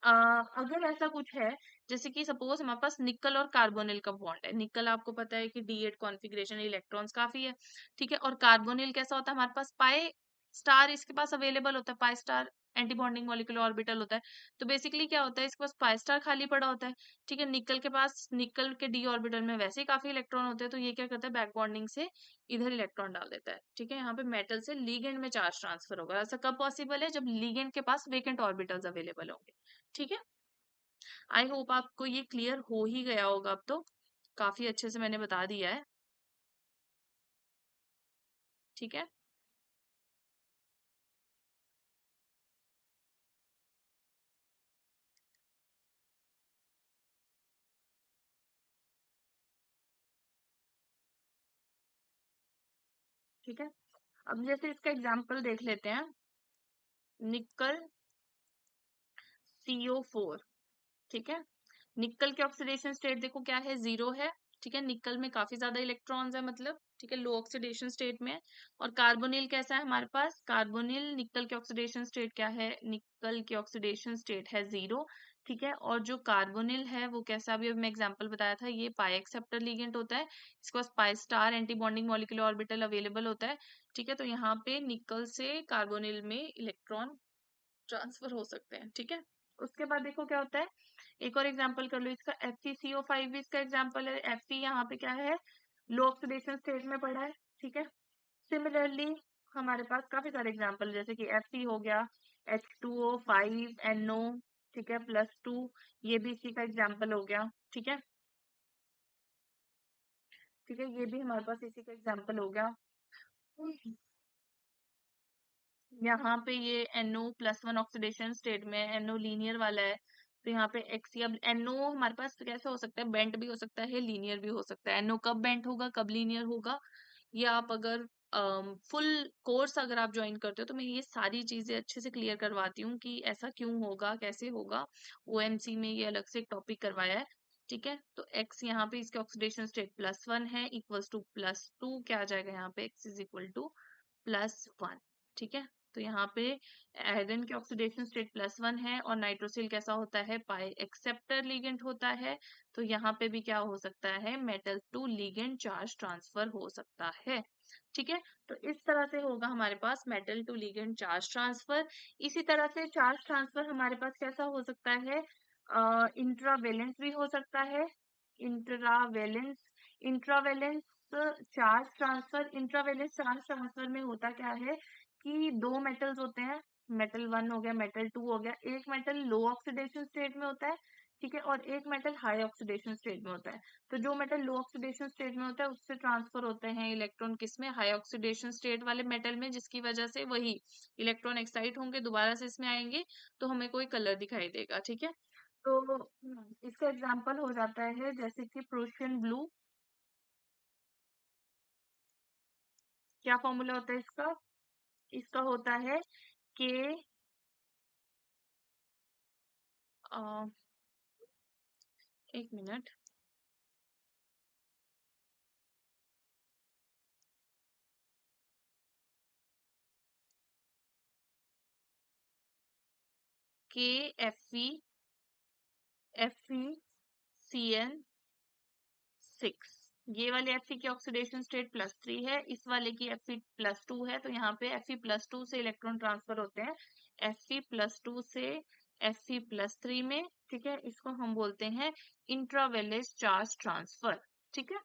अगर ऐसा कुछ है, जैसे कि सपोज हमारे पास निकल और कार्बोनिल का बॉन्ड है, निकल आपको पता है कि D8 कॉन्फ़िगरेशन, इलेक्ट्रॉन्स काफी है। ठीक है, और कार्बोनिल कैसा होता है, हमारे पास पाई स्टार इसके पास अवेलेबल होता है, पाई star anti bonding molecular orbital होता है। तो बेसिकली क्या होता है, इसके पास पाई स्टार खाली पड़ा होता है। ठीक है, निकल के पास, निकल के डी ऑर्बिटल में वैसे ही काफी इलेक्ट्रॉन होते हैं, तो ये क्या करता है, बैक बॉन्डिंग से इधर इलेक्ट्रॉन डाल देता है। ठीक है, यहाँ पे मेटल से लिगेंड में चार्ज ट्रांसफर होगा। ऐसा कब पॉसिबल है, जब लिगेंड के पास वेकेंट ऑर्बिटल्स अवेलेबल होंगे। ठीक है, आई होप आपको ये क्लियर हो ही गया होगा, अब तो काफी अच्छे से मैंने बता दिया है। ठीक है, ठीक है, अब जैसे इसका एग्जांपल देख लेते हैं, निकल CO4। ठीक है, निकल के ऑक्सीडेशन स्टेट देखो क्या है, 0 है। ठीक है, निकल में काफी ज्यादा इलेक्ट्रॉन्स है, मतलब ठीक है, लो ऑक्सीडेशन स्टेट में है। और कार्बोनिल कैसा है हमारे पास, कार्बोनिल निकल के ऑक्सीडेशन स्टेट क्या है, निकल के ऑक्सीडेशन स्टेट है 0। ठीक है, और जो कार्बोनिल है वो कैसा, अभी मैं एग्जांपल बताया था, ये पाई एक्सेप्टर लिगेंड होता है, इसके पास pi star anti bonding molecular orbital available होता है। ठीक है, तो यहाँ पे निकल से कार्बोनिल में इलेक्ट्रॉन ट्रांसफर हो सकते हैं। ठीक है, उसके बाद देखो क्या होता है, एक और एग्जांपल कर लो इसका, FeCO5 भी इसका एग्जांपल है। Fe यहाँ पे क्या है, लो ऑक्सीडेशन स्टेट में पड़ा है। ठीक है, सिमिलरली हमारे पास काफी सारे एग्जांपल, जैसे कि Fe हो गया, H2O5NO, ठीक है, +2, ये भी इसी का एग्जाम्पल हो गया। ठीक है, ठीक है, ये भी हमारे पास इसी का एग्जाम्पल हो गया। यहाँ पे ये NO+1 ऑक्सीडेशन स्टेट में NO लीनियर वाला है, तो यहाँ पे X या NO हमारे पास कैसे हो सकता है, बेंट भी हो सकता है, लीनियर भी हो सकता है। NO कब बेंट होगा, कब लीनियर होगा, ये आप अगर फुल कोर्स अगर आप ज्वाइन करते हो तो मैं ये सारी चीजें अच्छे से क्लियर करवाती हूँ कि ऐसा क्यों होगा, कैसे होगा। OMC में ये अलग से एक टॉपिक करवाया है। ठीक है, तो X यहाँ पे इसके ऑक्सीडेशन स्टेट +1 है, इक्वल्स टू +2 क्या आ जाएगा यहाँ पे, X इज इक्वल टू +1। ठीक है, तो यहाँ पे आयरन के ऑक्सीडेशन स्टेट +1 है और नाइट्रोसिल कैसा होता है, पाई एक्सेप्टर लिगेंड होता है। तो यहाँ पे भी क्या हो सकता है, metal to ligand charge transfer हो सकता है। ठीक है, तो इस तरह से होगा हमारे पास metal to ligand charge transfer. इसी तरह से चार्ज ट्रांसफर हमारे पास कैसा हो सकता है, इंट्रावेलेंस भी हो सकता है। इंट्रावेलेंस इंट्रावेलेंस इंट्रावेलेंस चार्ज ट्रांसफर में होता क्या है कि दो मेटल्स होते हैं, मेटल 1 हो गया, मेटल 2 हो गया, एक मेटल लो ऑक्सीडेशन स्टेट में होता है, ठीक है, और एक मेटल हाई ऑक्सीडेशन स्टेट में होता है। तो जो मेटल लो ऑक्सीडेशन स्टेट में होता है उससे ट्रांसफर होते हैं इलेक्ट्रॉन किस में, हाई ऑक्सीडेशन स्टेट वाले मेटल में, जिसकी वजह से वही इलेक्ट्रॉन एक्साइट होंगे, दोबारा से इसमें आएंगे तो हमें कोई कलर दिखाई देगा। ठीक है, तो इसका एग्जांपल हो जाता है जैसे कि प्रूशियन ब्लू। क्या फॉर्मूला होता है इसका, इसका होता है के, एक मिनट, KFe Fe ये वाले Fe की ऑक्सीडेशन स्टेट +3 है, इस वाले की Fe+2 है, तो यहाँ पे Fe+2 से इलेक्ट्रॉन ट्रांसफर होते हैं Fe+2 से Fe+3 में। ठीक है, इसको हम बोलते हैं इंट्रावेलेंस चार्ज ट्रांसफर। ठीक है,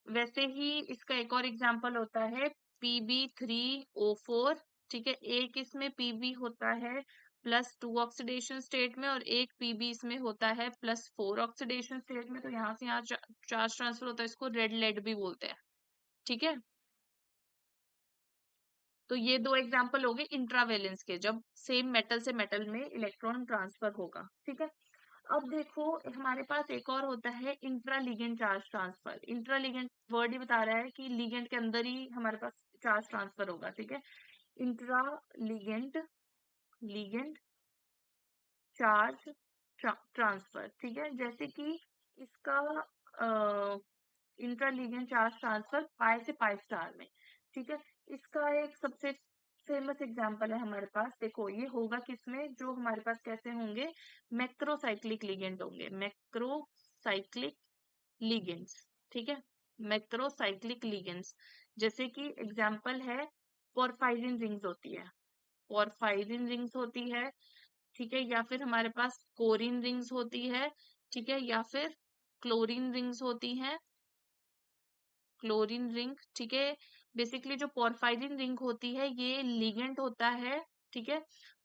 वैसे ही इसका एक और एग्जांपल होता है Pb3O4। ठीक है, एक इसमें Pb होता है +2 ऑक्सीडेशन स्टेट में और एक Pb इसमें होता है +4 ऑक्सीडेशन स्टेट में, तो यहाँ से यहाँ चार्ज ट्रांसफर होता है, इसको रेड लेड भी बोलते हैं। ठीक है, तो ये दो एग्जांपल हो गए इंट्रावेलेंस के, जब सेम मेटल से मेटल में इलेक्ट्रॉन ट्रांसफर होगा। ठीक है, अब देखो हमारे पास एक और होता है intra ligand charge transfer. Intra ligand word ही बता रहा है कि लिगेंड के अंदर ही हमारे पास चार्ज ट्रांसफर होगा। ठीक है, intra ligand ligand charge transfer. ठीक है, जैसे कि इसका इंट्रा लिगेंड चार्ज ट्रांसफर पाई से पाई स्टार में। ठीक है, इसका एक सबसे फेमस एग्जांपल है हमारे पास, देखो ये होगा किसमें, जो हमारे पास कैसे होंगे, मैक्रोसाइक्लिक लिगेंड होंगे, मैक्रोसाइक्लिक लिगेंड्स। ठीक है, मैक्रोसाइक्लिक लिगेंड्स, जैसे कि एग्जांपल है पोरफायरिन रिंग्स होती है, पोरफायरिन रिंग्स होती है। ठीक है, या फिर हमारे पास कोरिन रिंग्स होती है। ठीक है, या फिर क्लोरीन रिंग्स होती हैं, क्लोरीन रिंग। ठीक है, बेसिकली जो पोरफायरिन रिंग होती है ये लिगेंड होता है। ठीक है,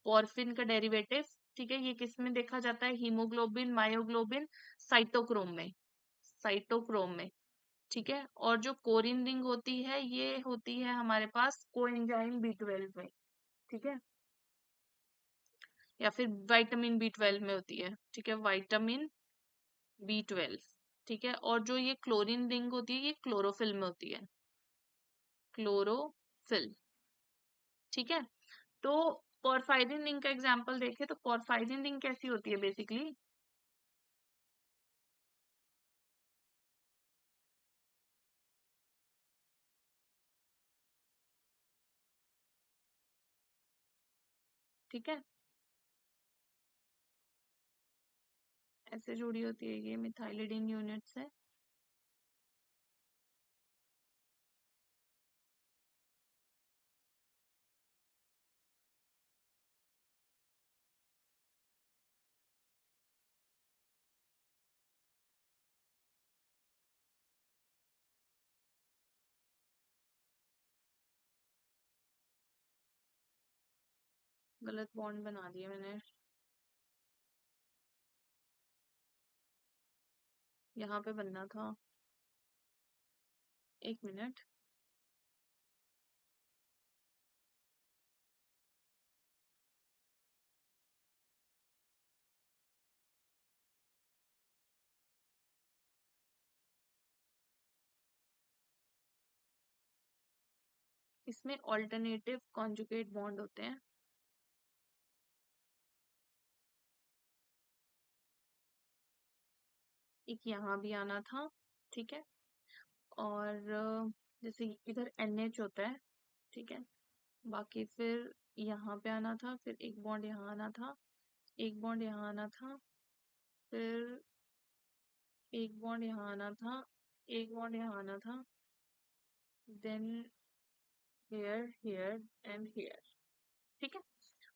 पोरफिन का डेरिवेटिव। ठीक है, ये किस में देखा जाता है, हीमोग्लोबिन, मायोग्लोबिन, साइटोक्रोम में, साइटोक्रोम में। ठीक है, और जो कोरिन रिंग होती है ये होती है हमारे पास कोएंजाइम B12 में। ठीक है, या फिर विटामिन B12 में होती है। ठीक है, विटामिन B12। ठीक है, और जो ये क्लोरीन रिंग होती है ये क्लोरोफिल में होती है, क्लोरोफिल। ठीक है, तो पोरफायरिन रिंग का एग्जांपल देखें तो पोरफायरिन रिंग कैसी होती है बेसिकली, ठीक है, ऐसे जुड़ी होती है, ये मिथाइलिडिन यूनिट से। गलत बॉन्ड बना दिया मैंने, यहाँ पे बनना था, एक मिनट। इसमें ऑल्टरनेटिव कॉन्जुगेट बॉन्ड होते हैं। एक यहाँ भी आना था, ठीक है, और जैसे इधर NH होता है, ठीक है, बाकी फिर यहाँ पे आना था, फिर एक बॉन्ड यहाँ आना था, एक बॉन्ड यहाँ आना था, फिर एक बॉन्ड यहाँ आना था, एक बॉन्ड यहाँ आना था, then here here and here, ठीक है।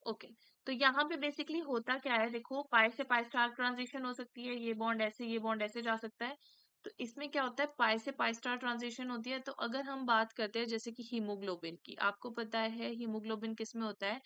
ओके, तो यहाँ पे बेसिकली होता क्या है, देखो पाई से पाई स्टार ट्रांजिशन हो सकती है, ये बॉन्ड ऐसे, ये बॉन्ड ऐसे जा सकता है। तो इसमें क्या होता है, पाई से पाई स्टार ट्रांजिशन होती है। तो अगर हम बात करते हैं जैसे कि हीमोग्लोबिन की, आपको पता है हीमोग्लोबिन किस में होता है,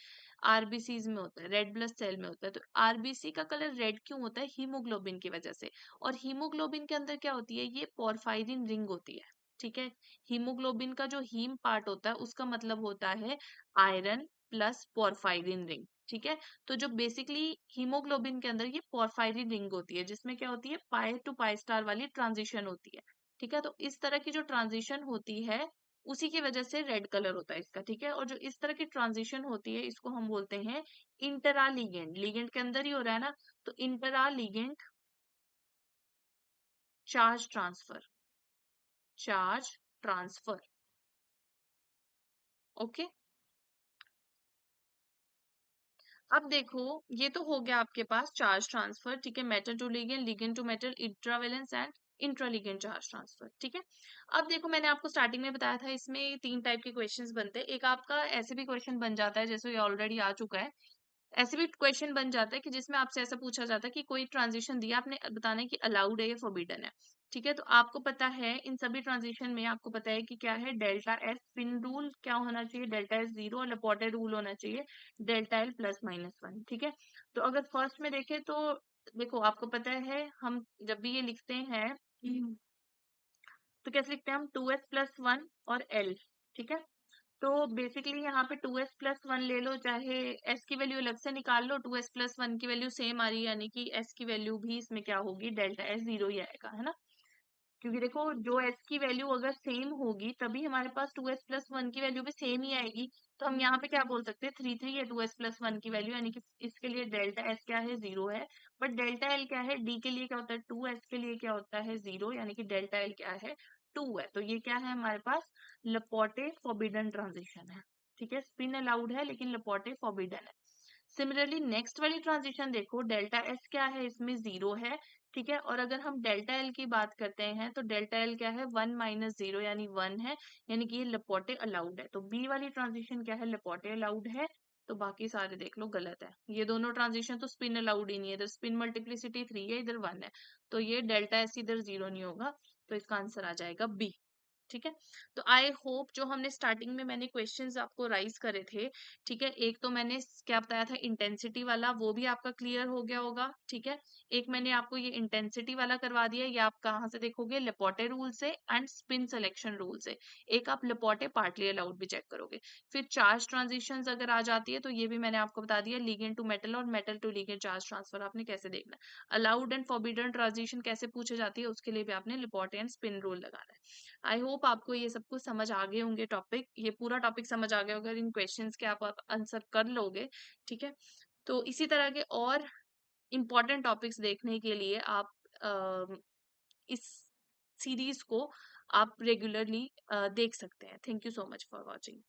आरबीसीज में होता है, रेड ब्लड सेल में होता है। तो आरबीसी का कलर रेड क्यों होता है, हीमोग्लोबिन की वजह से। और हीमोग्लोबिन के अंदर क्या होती है, ये पोरफायरिन रिंग होती है, ठीक है। हीमोग्लोबिन का जो हीम पार्ट होता है उसका मतलब होता है आयरन प्लस पोरफायरिन रिंग, ठीक है। तो जो बेसिकली हीमोग्लोबिन के अंदर ये पोरफायरिन रिंग होती है, जिसमें क्या होती है, पाई टू पाई स्टार वाली ट्रांजिशन होती है, ठीक है। तो इस तरह की जो ट्रांजिशन होती है उसी की वजह से रेड कलर होता है इसका, ठीक है। और जो इस तरह की ट्रांजिशन होती है इसको हम बोलते हैं इंटरा लिगेंड, लिगेंड के अंदर ही हो रहा है ना, तो intra ligand charge transfer, charge transfer, okay. अब देखो, ये तो हो गया आपके पास चार्ज ट्रांसफर, ठीक है, metal to ligand, ligand to metal, intravalence and intraligand charge transfer, ठीक है। अब देखो, मैंने आपको स्टार्टिंग में बताया था इसमें तीन टाइप के क्वेश्चंस बनते हैं। एक आपका ऐसे भी क्वेश्चन बन जाता है, जैसे ये ऑलरेडी आ चुका है, ऐसे भी क्वेश्चन बन जाता है कि जिसमें आपसे ऐसा पूछा जाता है कि कोई ट्रांजिशन दिया, आपने बताना है कि अलाउड है या फॉरबिडन है, ठीक है। तो आपको पता है इन सभी ट्रांजिशन में आपको पता है कि क्या है, डेल्टा एस स्पिन रूल क्या होना चाहिए, डेल्टा एस 0, और लेपोर्टे रूल होना चाहिए डेल्टा एल +-1, ठीक है। तो अगर फर्स्ट में देखें तो देखो, आपको पता है हम जब भी ये लिखते हैं तो कैसे लिखते हैं हम, 2s+1 और l, ठीक है। तो बेसिकली यहाँ पे 2s+1 ले लो, चाहे s की वैल्यू अलग से निकाल लो, 2s+1 की वैल्यू सेम आ रही है, यानी कि s की वैल्यू भी इसमें क्या होगी, डेल्टा s 0 ही आएगा, है ना। क्योंकि देखो, जो s की वैल्यू अगर सेम होगी तभी हमारे पास 2s+1 की वैल्यू भी सेम ही आएगी। तो हम यहाँ पे क्या बोल सकते हैं, 3 है 2s+1 की वैल्यू, यानी कि इसके लिए डेल्टा s क्या है, 0 है। बट डेल्टा l क्या है, d के लिए क्या होता है 2, s के लिए क्या होता है 0, यानी कि डेल्टा l क्या है 2 है। तो ये क्या है हमारे पास, लपोर्टे फॉरबिडन ट्रांजिशन है, ठीक है। स्पिन अलाउड है लेकिन लपोर्टे फॉरबिडन है। सिमिलरली नेक्स्ट वाली ट्रांजिशन देखो, डेल्टा एस क्या है, इसमें 0 है, ठीक है। और अगर हम डेल्टा एल की बात करते हैं तो डेल्टा एल क्या है, 1 - 0 यानी 1 है, यानी कि ये लपोटे अलाउड है। तो बी वाली ट्रांजिशन क्या है, लपोटे अलाउड है। तो बाकी सारे देख लो गलत है, ये दोनों ट्रांजिशन तो स्पिन अलाउड ही नहीं है, इधर स्पिन मल्टीप्लिसिटी 3 है, इधर 1 है। तो ये डेल्टा एस इधर 0 नहीं होगा, तो इसका आंसर आ जाएगा बी, ठीक है। तो आई होप जो हमने स्टार्टिंग में मैंने क्वेश्चंस आपको राइज करे थे, ठीक है, एक तो मैंने क्या बताया था इंटेंसिटी वाला, वो भी आपका क्लियर हो गया होगा, ठीक है। एक मैंने आपको ये इंटेंसिटी वाला करवा दिया, ये आप कहाँ से देखोगे, लेपोटे रूल से एंड स्पिन सिलेक्शन रूल से। एक आप लेपोटे पार्टली अलाउड भी चेक करोगे। फिर चार्ज ट्रांजिशंस अगर आ जाती है तो ये भी मैंने आपको बता दिया, लिगेंड टू मेटल और metal to ligand charge transfer आपने कैसे देखना है। अलाउड एंड फॉरबिडन ट्रांजिशन कैसे पूछे जाती है उसके लिए भी आपने लेपोटे एंड स्पिन रूल लगाना है। आई होप आपको ये सब कुछ समझ आ गए होंगे, टॉपिक, ये पूरा टॉपिक समझ आ गया होगा, इन क्वेश्चंस के आप आंसर कर लोगे, ठीक है। तो इसी तरह के और इम्पोर्टेंट टॉपिक्स देखने के लिए आप इस सीरीज को आप रेगुलरली देख सकते हैं। Thank you so much for watching.